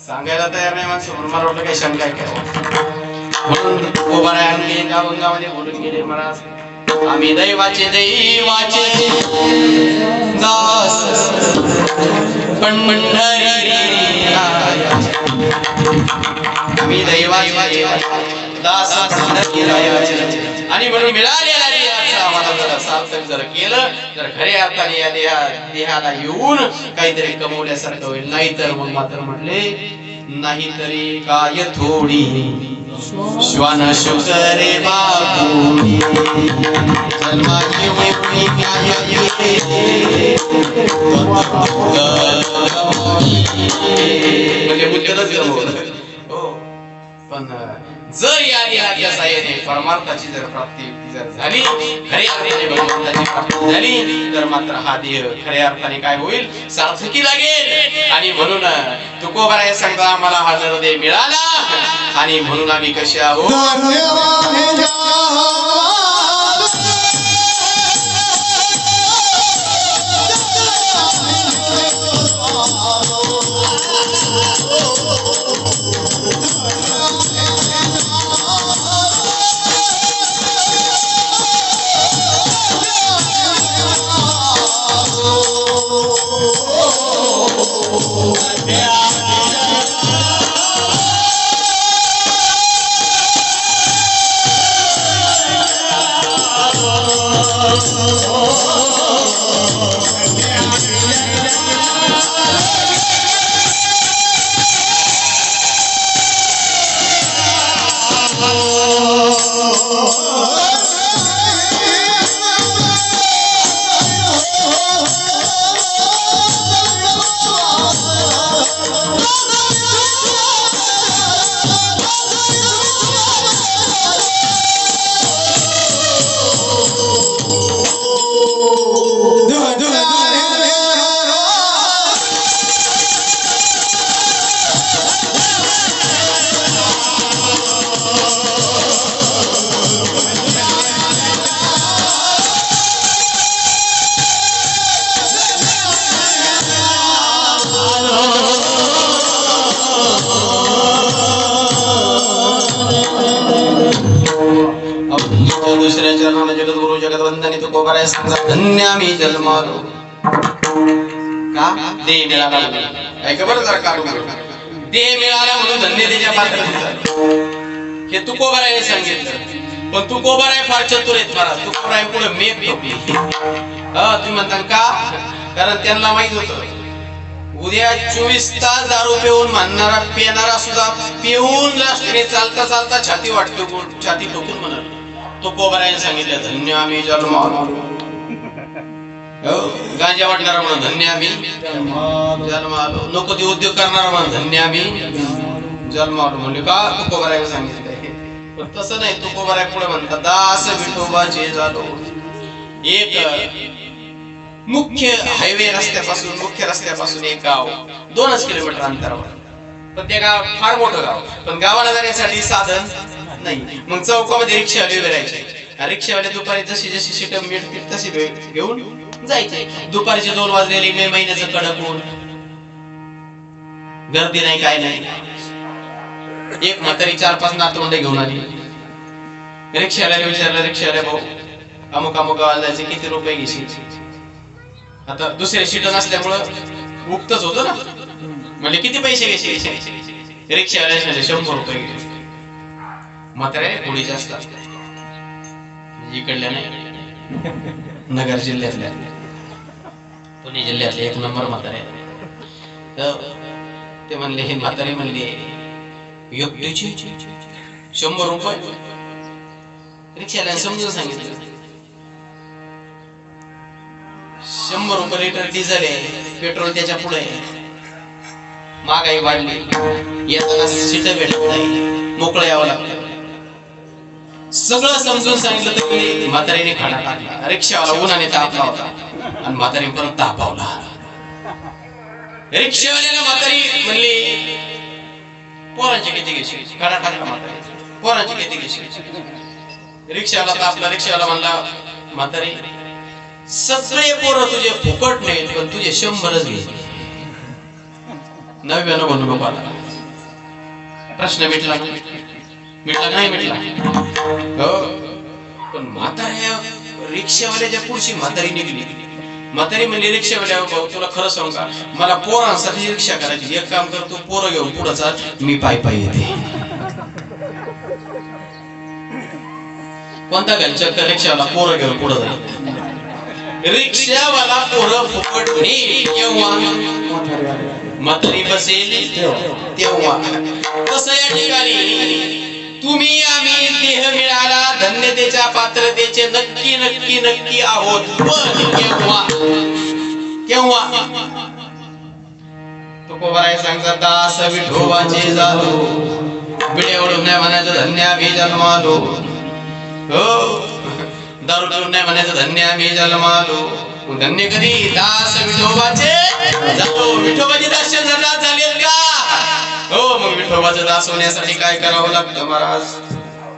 सांगायला तयार नाही माणसं म्हणून मला वाटलं काही शंका आहे काय म्हणून उभा आणखी गावंगामध्ये बोलून गेले महाराज आम्ही दैवाचे दास पंढरी आम्ही दैवाचे दास पंढरी आणि म्हणून मिळालेला आम्हाला जर सार्थक जर केलं तर खऱ्या अर्थाने या देहाला येऊन काहीतरी कमवल्यासारखं होईल नाहीतर मग मात्र म्हटले नाहीतरी काय थोडी श्वान शुकरे बाबू जन्माची होती काय म्हणजे मुद्द्यालाच गमवलं पण जर या देहाच्या साह्याने परमार्थाची जर प्राप्ती जर झाली खऱ्या अर्थाने भगवंताची प्राप्ती झाली तर मात्र हा देह खऱ्या अर्थाने काय होईल सार्थकी लागेल आणि म्हणून तुकोबाराय सांगता आम्हाला हा नरदेह मिळाला आणि म्हणून आम्ही कसे आहोत दुसऱ्या चरणाने जगद्गुरु जगद्वंदनी तुकोबाराय सांगा धन्य आम्ही जन्मालो का देह मिळाला ऐका बरं जरा काढून देह मिळाला म्हणून धन्यतेच्या पात्र हे तुकोबारायने सांगितलं पण तुकोबाराय फार चतुर आहेत महाराज तुकोबाराय पुढे मेघ ठोकली तुम्ही म्हणता का कारण त्यांना माहित होतं उद्या 24 तास दारू पिऊन मानणारा पिणारा सुद्धा पिऊन राष्ट्रीय चालता चालता छाती वाटतो छाती ठोकून म्हणाल तुकोबारायने सांगितलं धन्य आम्ही जन्मालो गांजा वाटणारा म्हणून धन्य आम्ही जन्मालो नको ते उद्योग करणारा म्हणून धन्य आम्ही जन्मालो म्हणजे का तुकोबारायने सांगितलं पण तसं नाही. तुकोबाराय पुढे म्हणतात दास विठोबाचे झालो. एक मुख्य हायवे रस्त्यापासून मुख्य रस्त्यापासून एक गाव 2 किलोमीटर अंतरावर, पण ते गाव फार मोठं गाव, पण गावाला जाण्यासाठी साधन नाही. मग चौकामध्ये रिक्षावाले उभे राहायचे. रिक्षावाले दुपारी जशी जशी सीट मिळतील तशी घेऊन जायचे. दुपारचे 2 वाजलेले, मे महिन्याचं कडक ऊन, गर्दी नाही काय नाही. एक म्हातारी 4-5 नातवंड घेऊन आली. रिक्षावाल्याला विचारलं, रिक्षावाल्या भाऊ अमुक अमुक गावाला जायचे, किती रुपये घेशील? आता दुसरे सीट नसल्यामुळं उगतच होतं ना. म्हणजे किती पैसे घेशील? रिक्षावाल्या 100 रुपये घे. म्हातारे पुढीचे असतात, इकडल्या नाही, नगर जिल्ह्यातल्या, पुणे जिल्ह्यातले 1 नंबर म्हातारे. ते म्हणले, हे म्हातारे म्हणले योग्यची 100 रुपये. रिक्षाला समजून सांगितलं 100 रुपये लिटर डिझेल आहे, पेट्रोल त्याच्या पुढे, महागाई वाढली, येताना सीट भेटत नाही, मोकळं यावं लागतं. सगळं समजून सांगितलं तर म्हातारीने खाना टाकला. रिक्षावाला उन्हाने तापला होता आणि म्हातारी परत तापावला. रिक्षावाल्याला म्हातारी म्हणली, पोरांचे किती घेशील? खाना टाकला म्हातारी, पोरांचे किती घेशील? रिक्षावाला तापला. रिक्षावाला म्हणला, म्हातारी सगळे पोरं तुझे फुकट नाही, पण तुझे 100च घे. 99 बनू बापाला. प्रश्न मिटला नाही मिटला. हो, पण म्हाताऱ्या रिक्षावाल्याच्या पुढची म्हातारी निघली. म्हातारी म्हणली, रिक्षावाल्या भाऊ तुला खरं सांगू का, मला पोरांसाठी रिक्षा करायची. एक काम कर, तू पोरं घेऊन पुढे चाल, मी पायी येते. कोणता घालच्या रिक्षावाला पोरं घेऊन पुढे जाईल? रिक्षावाला पोरं फुकट नाही. केव्हा म्हातारी बसेल तेव्हा. तसं या ठिकाणी तुम्ही आम्ही देह मिळाला, धन्यतेच्या पात्रतेचे नक्की नक्की नक्की आहोत, पण केव्हा केव्हा? तुकोबाराय सांगतात दास विठोबाचे झालो, बिड्यावरून नाही म्हणायचं धन्य आम्ही जन्मालो. हो, दारू पिऊन नाही म्हणायचं धन्य आम्ही जन्मालो. धन्य कधी? दास विठोबाचे झालो. विठोबाचे दर्शन झालेत का? हो, मग विठोबाचं दास होण्यासाठी काय करावं लागतं महाराज?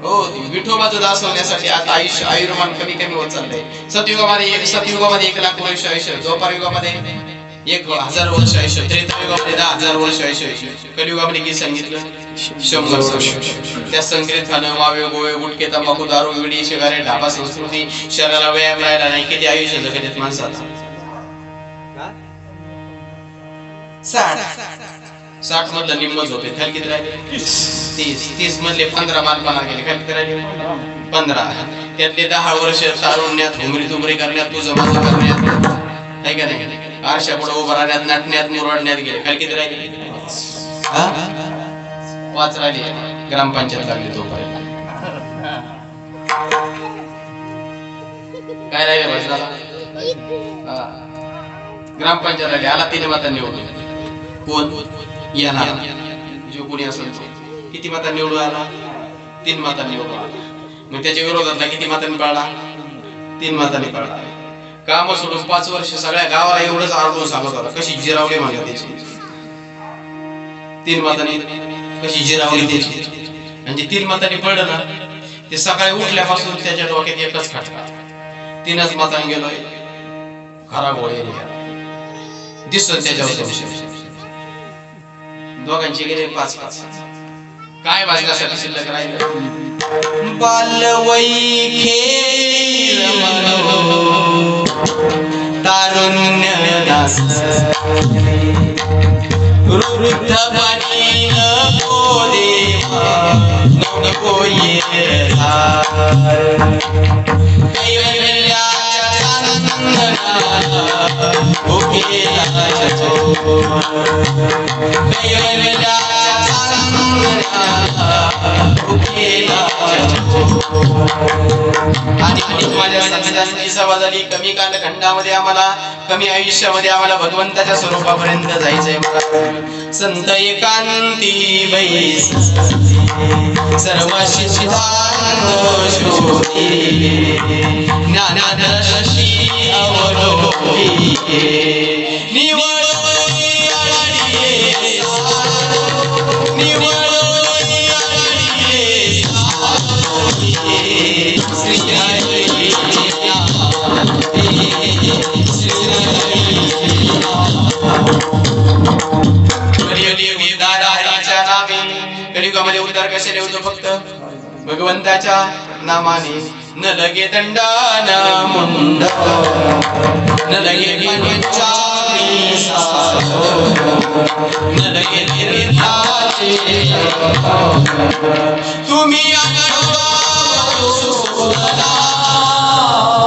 हो, विठोबाचं दास होण्यासाठी आता आयुर्मान कमी कमी होत चाललंय. सतयुगामध्ये 1 लाख वर्ष आयुष्य, द्वापारयुगामध्ये 1000 वर्ष आयुष्य, त्रेतायुगामध्ये 10,000 वर्ष आयुष्य, कलियुगामध्ये किती सांगितलं? 100 वर्ष. त्या संक्रित खाणं, मावे गोवे, गुटखे, तंबाखू, दारू, विडी, शिगारे, ढाबा संस्कृती, शरीराला व्यायाम राहिला नाही. किती आयुष्य जगत माणसाला? 60 मधलं निम्मच होते. खाली किती राहिले? 30 मधले 15 मालपणा गेले. खाली किती राहिले? 15. त्यातले 10 वर्ष तारुण्यात घुमरी तुमरी करण्यात, तुझं माझं करण्यात, नाही का नाही, आरशा पुढे उभं राहण्यात, नाटण्यात, मुरडण्यात गेले. खाली किती राहिले? 5 राहिले. ग्रामपंचायत लागली तोपर्यंत. काय राहिले भाजनाला? ग्रामपंचायत राहिली. आला 3 मतांनी निवडून. कोण येणार? जो कोणी असेल तो. किती मतांनी निवडून आला? 3 मतांनी निवडून आला. मग त्याच्या विरोधातला किती मतांनी पळला? 3 मतांनी पळला. काम सोडून 5 वर्ष सगळ्या गावाला एवढंच आरडून सांगत होता, कशी जिरावली म्हणलं त्याची. 3 मतांनी कशी जिरावली त्याची. म्हणजे 3 मतांनी पडलं ना, ते सकाळी उठल्यापासून त्याच्या डोक्यात एकच खटका, 3च मतांनी गेलोय, खरा गोळे दिसत त्याच्यावर संशय. दोघांचे गेले 5-5. काय वाजण्यासाठी शिल्लक राहिलं? बालवै खेळ मनो तारुण्य दास, वृद्धपणी नको देवा नको येणार, कैवल्याच्या चांदण्याला उगेला चोर, कैवल्याच्या चांदण्याला उगेला आणि माझ्या संतांची सभा झाली. कमी कालखंडामध्ये आम्हाला, कमी आयुष्यामध्ये आम्हाला भगवंताच्या स्वरूपापर्यंत जायचंय. संत एकांती बैस सर्व सिद्धांत शोधी ज्ञानदर्शी अवलोकी कलियुगामध्ये उद्धार कसे लिहतो? फक्त भगवंताच्या नामाने. न लगे दंडा न मुंड न लगे पंचामी साधो न लगे तीर्थाचे तुम्ही आठवा मधुसूदना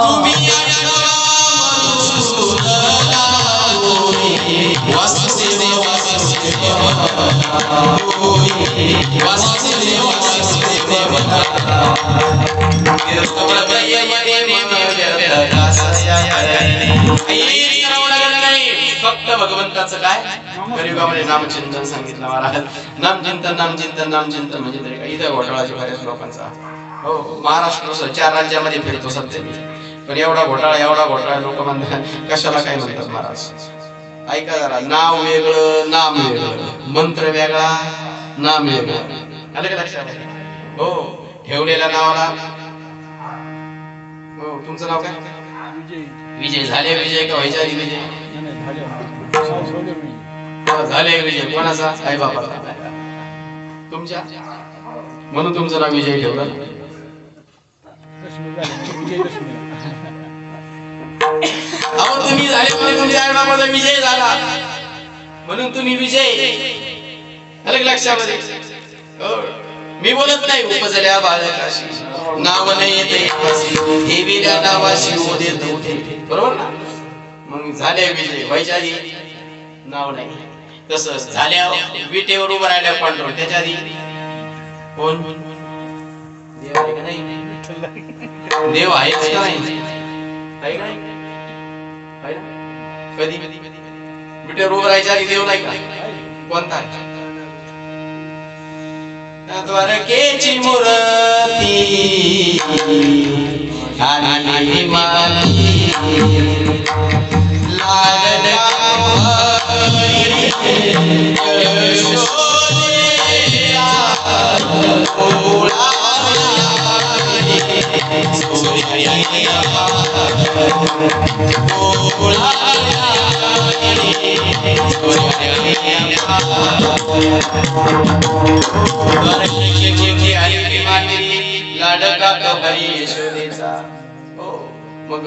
तुम्ही आठवा मधुसूदना वासुदेव वासुदेव वासुदेव फक्त भगवंताचं काय कलियुगामध्ये नामचिंतन सांगितलं महाराज. नामचिंतन नामचिंतन नामचिंतन म्हणजे तरी काय इथं घोटाळाचे बऱ्याच लोकांचा. हो, महाराष्ट्र 4 राज्यामध्ये फिरतो सध्या मी, पण एवढा घोटाळा लोक म्हणतात कशाला काय म्हणतात महाराज. ऐका जरा, नाव वेगळं नाम वेगळं, मंत्र वेगळा नाम वेगळं. आलं का लक्षात? हो, ठेवलेल्या नावाला. हो, तुमचं नाव काय? विजय. झाले विजय का व्हायच्या आधी विजय? झाले विजय. कोणाचा? आई बापाचा. तुमच्या, म्हणून तुमचं नाव विजय ठेवलं. अहो, तुम्ही झाले म्हणून तुमच्या आई बापाचा विजय झाला म्हणून तुम्ही विजय. आलं का लक्षामध्ये? मी बोलत नाही उपजल्या बालकाशी नाव नाही येते देवीला नावाशी ओदेत होते. बरोबर ना? मग झाले विजय. व्हायच्या आधी नाव नाही. तसंच झाल्या विटेवर उभं राहिल्या पांडुरंग, त्याच्या आधी कोण? देव आहे का नाही? देव आहेच का नाही? आहे का नाही? कधी विटेवर उभं राहायच्या आधी देव नाही का? कोणता? द्वारकेची मूर्ती आणि माती लाडका हरी यशोदेचा. मग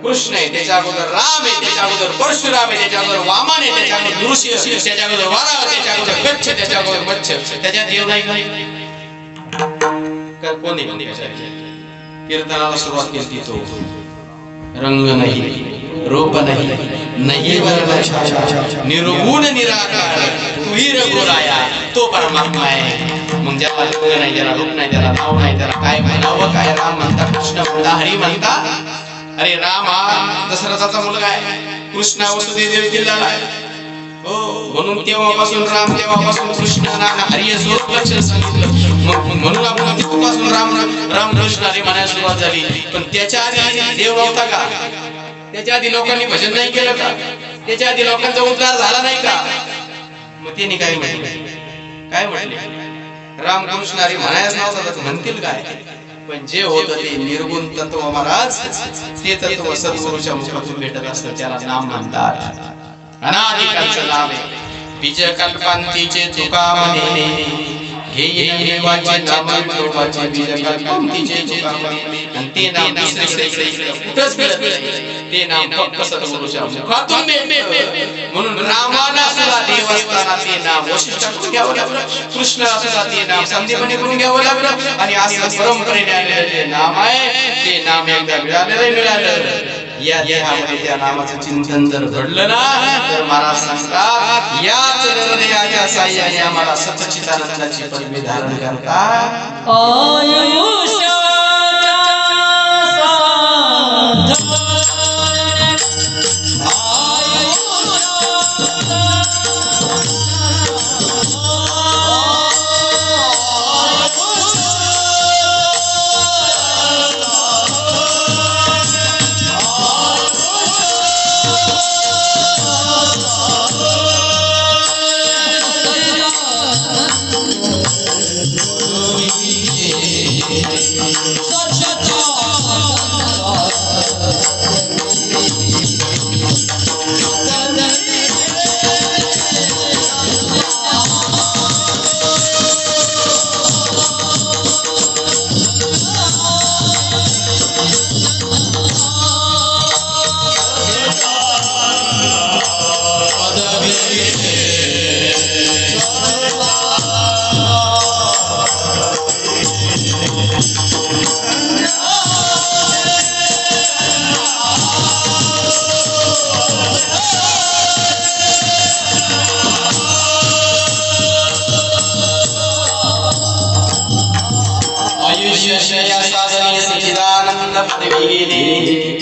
कृष्ण आहे, त्याच्या अगोदर राम आहे, त्याच्या अगोदर परशुराम आहे, त्याच्या अगोदर वामन आहे, त्याच्या अगोदर ऋषी, त्याच्या अगोदर वाराह, त्याच्या अगोदर गच्छ, त्याच्या अगोदर मच्छ. त्याच्यात देव नाही का? कोणी कीर्तनाला सुरुवात केली तो रंग नाही, रूप नाही, नाही वर्ण, निर्गुण निराकार, तू ही रघुराया, तो परमात्मा आहे. मग ज्याला रंग नाही, ज्याला रूप नाही, ज्याला नाव नाही, त्याला काय म्हणावं? काय राम म्हणता, कृष्ण म्हणता, हरी म्हणता. अरे राम हा दशरथाचा मुलगा आहे, कृष्ण वसुदेव दिलेला आहे. हो, म्हणून तेव्हापासून राम, तेव्हापासून कृष्ण, हरी हे स्वरूप लक्षण सांगितलं. म्हणून आपण तिथपासून राम राम कृष्ण हरी म्हणायला सुरुवात झाली. पण त्याच्या आधी देव नव्हता का? त्याच्या आधी लोकांनी भजन नाही केलं का? त्याच्या आधी लोकांचा उद्धार झाला नाही का? मग त्यांनी काय म्हटलं? काय म्हटले? राम कृष्ण हरी म्हणायच नव्हता तर म्हणतील काय? पण जे होत ते निर्गुण तत्व महाराज, ते तत्व सद्गुरूच्या मुखातून भेटत असतं, त्याला नाम म्हणतात. अनादिकालचं नाम आहे. बीज कल्पांतीचे तुका म्हणे, घेईन देवाचे नाम विठोबाचे. बीज कल्पांतीचे तुका म्हणे, आणि ते नाम दुसरीकडे कुठंच मिळत नाही. ते नाम फक्त सद्गुरूच्या मुखातून मिळतं. म्हणून रामाला सुद्धा देव असताना ते नाम वशिष्ठाकडून घ्यावं लागलं, कृष्ण असताना ते नाम संदीपनीकडून घ्यावं लागलं. आणि असं परंपरेने आलेलं जे नाम आहे, ते नाम एकदा मिळालेलं. या देहामध्ये त्या नामाचं चिंतन जर घडलं ना तर महाराज सांगतात याच निर्णयाच्या साह्याने आम्हाला सच्चिदानंदाची पदवी धारण करता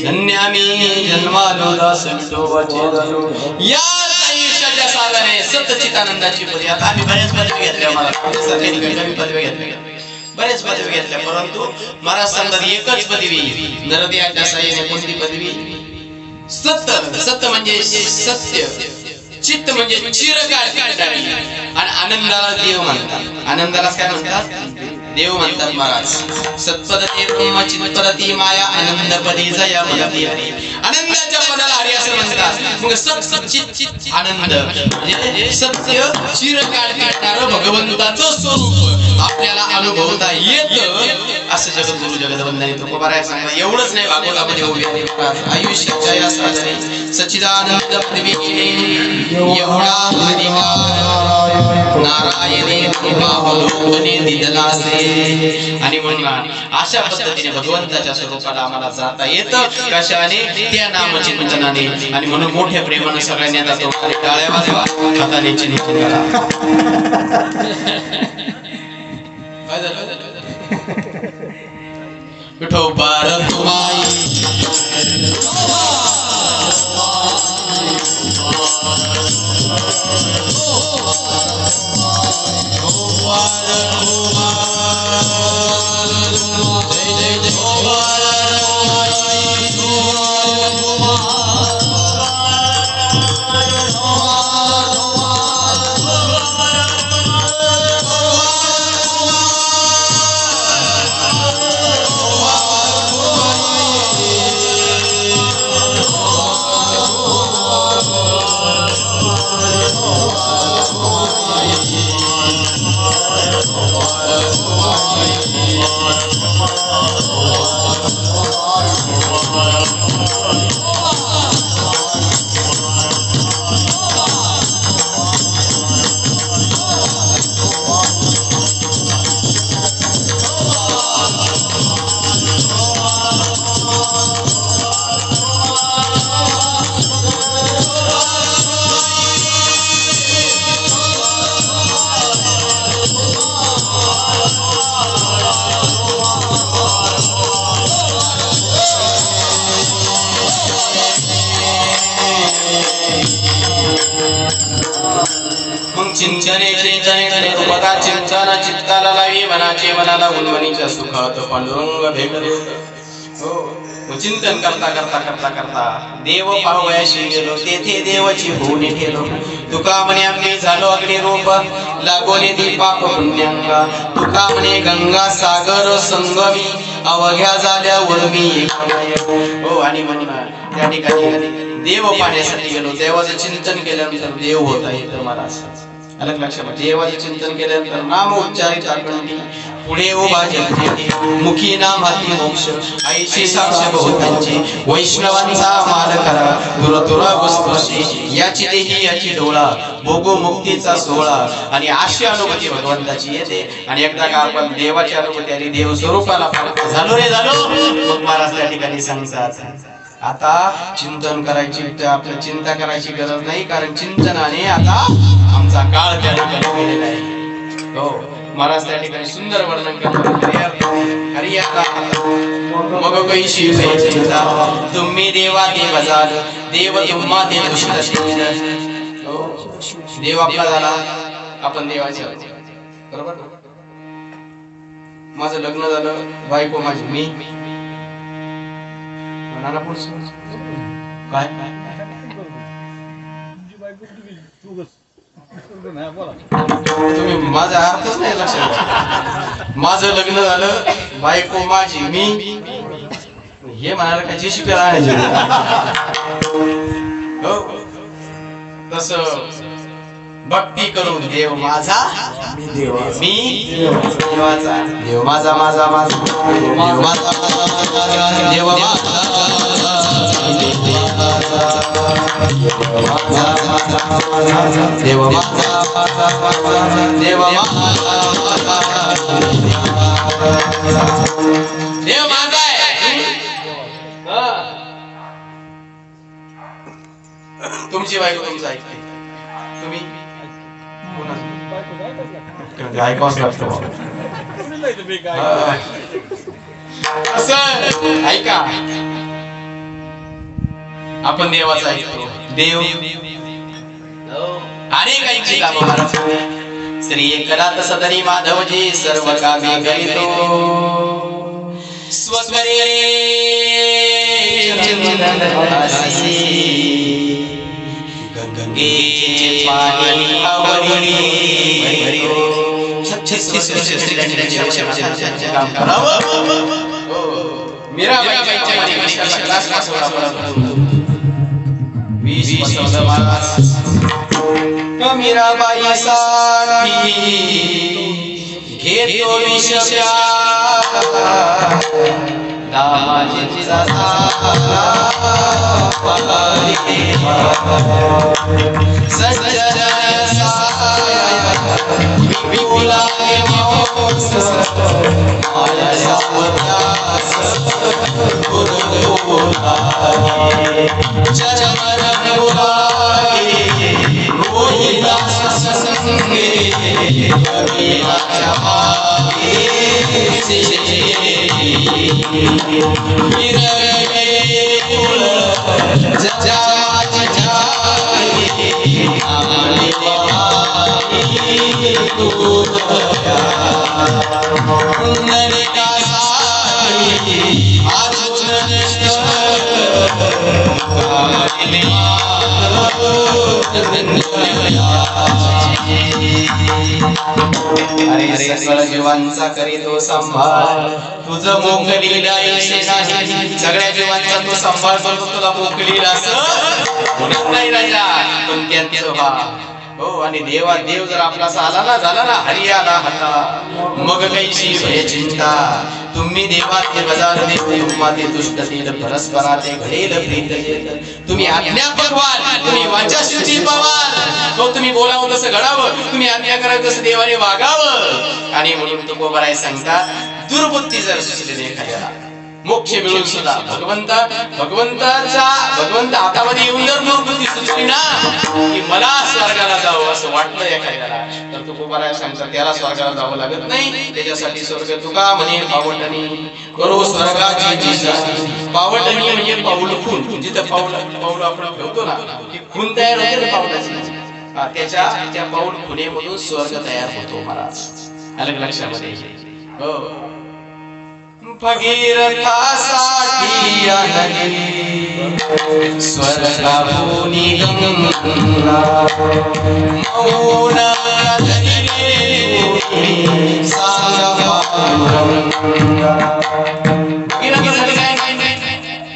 धन्यामी जन्मालो दास विठोबाचे दालो या आयुष्याच्या साधने सच्चिदानंदाची पदवी. आता आम्ही बरेच पदवी घेतल्या मला पदवी घेतल्या बरेच पदवी घेतल्या परंतु महाराज सांगतात एकच पदवी नरदेवाच्या साह्याने. कोणती पदवी? सत्य. सत्य म्हणजे सत्य, चित्त म्हणजे चिरकाळ टिकणारी आणि आनंदाला देव म्हणतात. आनंदाला काय म्हणतात? देव म्हणतात महाराज. सत्पदते ब्रह्म चित्पदती माया आनंदपदी जया मलती. आनंदाच्या पदाला हरी असं म्हणतात. मग सत चित आनंद म्हणजे सत्य चिरकाळ टिकणारं भगवंताचं स्वरूप आपल्याला अनुभवता येतं असं जगद्गुरु जगदवंदनी तुकोबाराय सांगतात. एवढंच नाही भागवतामध्ये उभे आयुष्याच्या या साधने सच्चिदानंद पदवी एवढा अधिकार नारायणे कृपावलोकने दिदलासे. आणि म्हणून अशा पद्धतीने भगवंताच्या स्वरूपाला आम्हाला जाता येतं कशाने? त्या नामचिंतनाने. आणि म्हणून मोठ्या प्रेमाने सगळ्यांनी आता तो टाळ्या वाजवा, हाताने चिंतन करा. काय झालं? विठोबा रखुमाई चिंतने चिंतने बघा चिंतन चित्ताला लावी मनाचे मनाला उन्मनीच्या सुखात पांडुरंग भेटले. हो चिंतन करता करता करता करता देव पावयाशी गेलो तेथे देवाची होणे ठेलो. तुका म्हणे आम्ही झालो अग्नी रूप लागोने दीपाप पुण्यांगा. तुका म्हणे गंगा सागर संगमी अवघ्या झाल्या उर्मी. हो आणि म्हणून त्या ठिकाणी देव पाहण्यासाठी गेलो. देवाचं चिंतन केल्यानंतर देव होता येतं महाराज. अलग लक्षात देवाचे चिंतन केल्यानंतर नाम उच्चारित आठवणी पुढे उभा जगते मुखी नाम हाती मोक्ष ऐशी साक्ष बहुतांची वैष्णवांचा मान करा दुरतुरा वस्तुशी याची देही याची डोळा भोगो मुक्तीचा सोहळा. आणि अशी अनुभूती भगवंताची येते. आणि एकदा का आपण देवाची अनुभूती आणि देव स्वरूपाला प्राप्त झालो रे झालो मग महाराज त्या ठिकाणी सांगतात आता चिंतन करायची आपल्याला चिंता करायची गरज नाही, कारण चिंतनाने आता आमचा काळ त्या ठिकाणी गेलेला आहे. हो, महाराज त्या ठिकाणी सुंदर वर्णन करतात. मग कैशी चिंता तुम्ही देवा देव झाल देव तुम्हा देव हो, देव आपला झाला, आपण देवाचे बरोबर. माझं लग्न झालं, बायको माझी मी काय तुम्ही माझा अर्थच नाही लक्षात. माझं लग्न झालं, बायको माझी मी, हे म्हणाला का जेशी हो तस भक्ती करून देव माझा मी देवाचा, देव माझा माझा माझा देव माझा देव माझा देव माझा देव माझा तुमची बायको तुमचं ऐकते, तुम्ही ऐकावंच लागतं. ऐका, आपण देवाचं ऐकतो. देव अनेकांची कामं महाराज श्री एकनाथ सदरी माधवजी सर्व कामे करीतो स्वकरे गंगेचे पाणी आवडी काम करावं. मीराबाईच्या मीराबाईसाठी घेतो विष दामाजीचा सज्जन विपुलाय मोक्ष माया सावत्यास गुरुदेवाय चरण गुलाय रोहिदास संगे कबीराच्या मागे विरगे कुल जजाची जाई आमले अरे सकल जीवांचा करीतो संभाळ तुझं मोकलीला ऐसे नाही. सगळ्या जीवांचा तू संभाळ करतो, तुला मोकलीला असं नाही राजा, पण त्यांचं बा हो. आणि देवा देव जर आपला आला ना झाला ना हरी आला हटा मग कैशी भय चिंता तुम्ही देवा ते बजार देवा ते दुष्ट तेल परस्परा ते घडेल प्रीत तुम्ही आज्ञा भगवान तुम्ही वाचा शुद्धी पवार मग तुम्ही बोलावं तसं घडावं, तुम्ही आज्ञा करावं तसं देवाने वागावं. आणि म्हणून तुकोबराय सांगतात दुर्बुद्धी जर सुचली एखाद्याला मोक्ष मिळून सुद्धा भगवंत हातामध्ये येऊन जर दुर्बुद्धी सुचली ना की मला स्वर्गाला जावं असं वाटलं एखाद्याला तर तुकोबराय सांगतात त्याला स्वर्गाला जावं लागत नाही. त्याच्यासाठी स्वर्ग तुका म्हणे पावटणी करो स्वर्गाची दिशा. पावटणी म्हणजे पाऊल खून, जिथं पाऊल आपण ठेवतो ना की खून तयार होते ना पावलाची, त्या पाऊल खुनेमधून स्वर्ग तयार होतो महाराज. अलग लक्षामध्ये हो. भगीरथासाठी आनंदी स्वर्गाभूनी गंगा मौन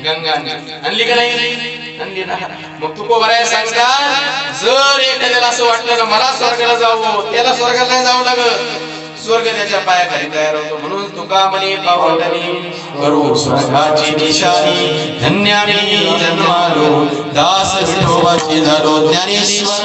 गंगा आणली का नाही आणली ना. मग तुकोबराय सांगतात जर एखाद्याला असं वाटलं ना मला स्वर्गाला जावं, त्याला स्वर्गाला नाही जावं लागत, स्वर्ग त्याच्या पायाखाली तयार होतो. म्हणून तुका म्हणे पावटणी करू स्वर्गाची निशाणी धन्यामी जन्मालो दास विठोबाची झालो ज्ञानेश्वर.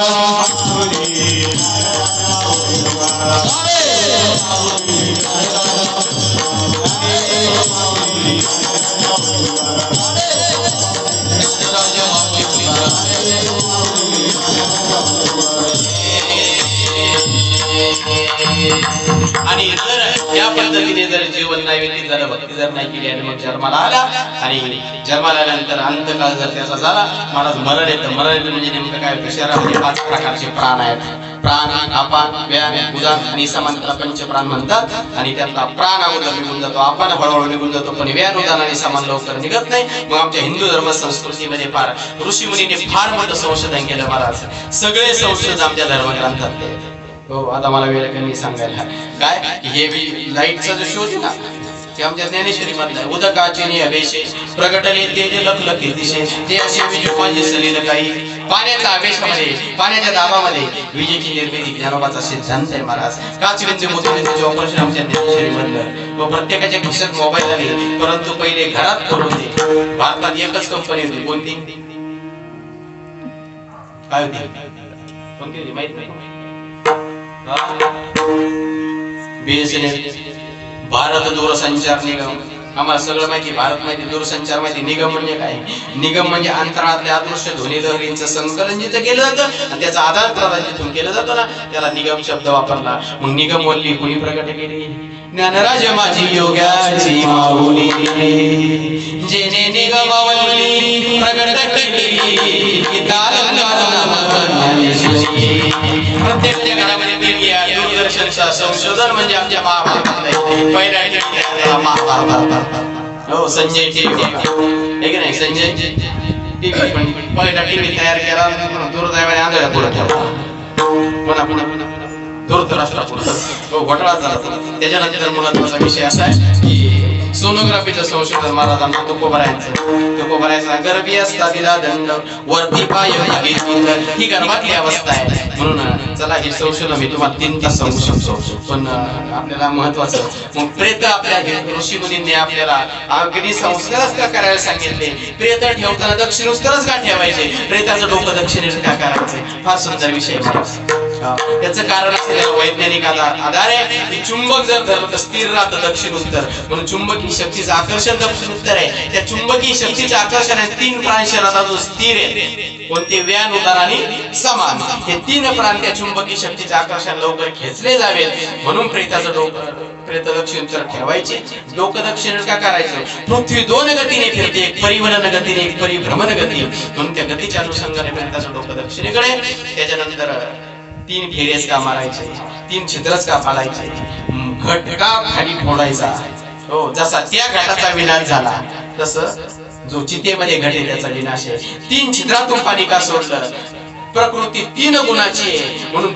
तिने जर जीवन नैवेद्य जर भक्ती जर नाही केली आणि मग जन्माला आला आणि जन्माला आल्यानंतर अंतकाळ जर त्याचा झाला, महाराज मरण येतं. मरण येतं म्हणजे नेमकं काय होतं? शरीरामध्ये 5 प्रकारचे प्राण आहेत. प्राण, अपान, व्यान, उदान आणि समान, त्याला पंचप्राण म्हणतात. आणि त्यातला प्राण अगोदर निघून जातो, अपान हळूहळू निघून जातो, पण व्यान, उदान आणि समान लवकर निघत नाही. मग आमच्या हिंदू धर्म संस्कृतीमध्ये फार ऋषी मुनीने फार मोठं संशोधन केलं महाराज. सगळे संशोधन आमच्या धर्मग्रंथात ते. हो, आता मला वेळ कमी सांगायला काय, हे लाईटचा जो शोध आहे ना, ते आमच्या ज्ञानेश्वरी मधला आहे. उदकाचे नियवेशे प्रगटले तेज लखलखे दिशे, ते असे विजुमांचे सलील काही. पाण्याच्या आवेशामध्ये, पाण्याच्या दाबामध्ये विजेची निर्मिती ज्ञानोबाचा सिद्धांत आहे महाराज. काचविंदू मोतीबिंदूचे ऑपरेशन आमच्या ज्ञानेश्वरी मधलं. व प्रत्येकाच्या खिशात मोबाईल आले, परंतु पहिले घरात फोन होते. भारतात एकच कंपनी होती. कोणती? काय होती? कोणती होती माहित नाही? BSNL, भारत दूरसंचार निगम. आम्हाला सगळं माहिती, भारत माहिती, दूरसंचार माहिती. निगम म्हणजे काय? निगम म्हणजे अंतराळातल्या अदृश्य ध्वनी लहरींचं संकलन जिथं केलं जातं आणि त्याचा आधार प्रदान जिथून केलं जातं ना, त्याला निगम शब्द वापरला. मग निगम वल्ली कुणी प्रगट केली? ज्ञानराज माझी योगाची माऊली, जेने निगमवल्ली प्रगट केली, प्रत्येक घरामध्ये देवी आहे. दूरदर्शनचा संशोधन म्हणजे आमच्या महाभारतातलं पहिल्या महाभारत. हो, संजय टीव्ही हे की नाही? संजय टीव्ही पण पहिला टीव्ही तयार केला, दुर्दैवाने आंधळ्या पुढे ठेवला. पुन्हा पुन्हा पुन्हा धृतराष्ट्रापुढे हो घोटाळा झाला. त्याच्यानंतर महत्वाचा विषय असा आहे की सोनोग्राफीचं संशोधन महाराजांना तुकोबरायचा गर्भी असता दिला दंड, वरती पाय ही गर्भातली अवस्था आहे. म्हणून चला हे संशोधन मी तुम्हाला 3 तास सांगू शकतो, पण आपल्याला महत्वाचं मग प्रेत आपल्या ऋषी मुनींनी आपल्याला अग्नी संस्कारच का करायला सांगितले? प्रेत ठेवताना दक्षिण उत्तरच का ठेवायचे? प्रेताचं डोकं दक्षिणेस का करायचं? फार सुंदर विषय महाराज. त्याचं कारण असलेला वैज्ञानिक आधार आहे. चुंबक जर धरलं तर स्थिर राहतं दक्षिण उत्तर, म्हणून चुंबकीय शक्तीचं आकर्षण दक्षिण उत्तर आहे. त्या चुंबकीय शक्तीचं आकर्षण आहे 3 प्राण शरीराचा जो स्थिर आहे. कोणते? व्यान, उदान आणि समान. हे 3 प्राण त्या चुंबकीय शक्तीचं आकर्षण लवकर खेचले जावेत, म्हणून प्रेताचं डोकं प्रेत दक्षिण उत्तर ठेवायचे. डोकं दक्षिण का करायचं? पृथ्वी 2 गतीने फिरते, एक परिवहन गतीने, एक परिभ्रमण गती. म्हणून त्या गतीच्या अनुषंगाने प्रेताचं डोकं दक्षिणेकडे. त्याच्यानंतर 3 फेरेस का मारायचे, 3 छिद्रच का फाडायचे, घट का खाली फोडायचा. हो, जसा त्या घाटाचा विनाश झाला तसं जो चितेमध्ये घटे त्याचा विनाश आहे. 3 छिद्रातून पाणी का सोडलं? प्रकृती 3 गुणाची आहे, म्हणून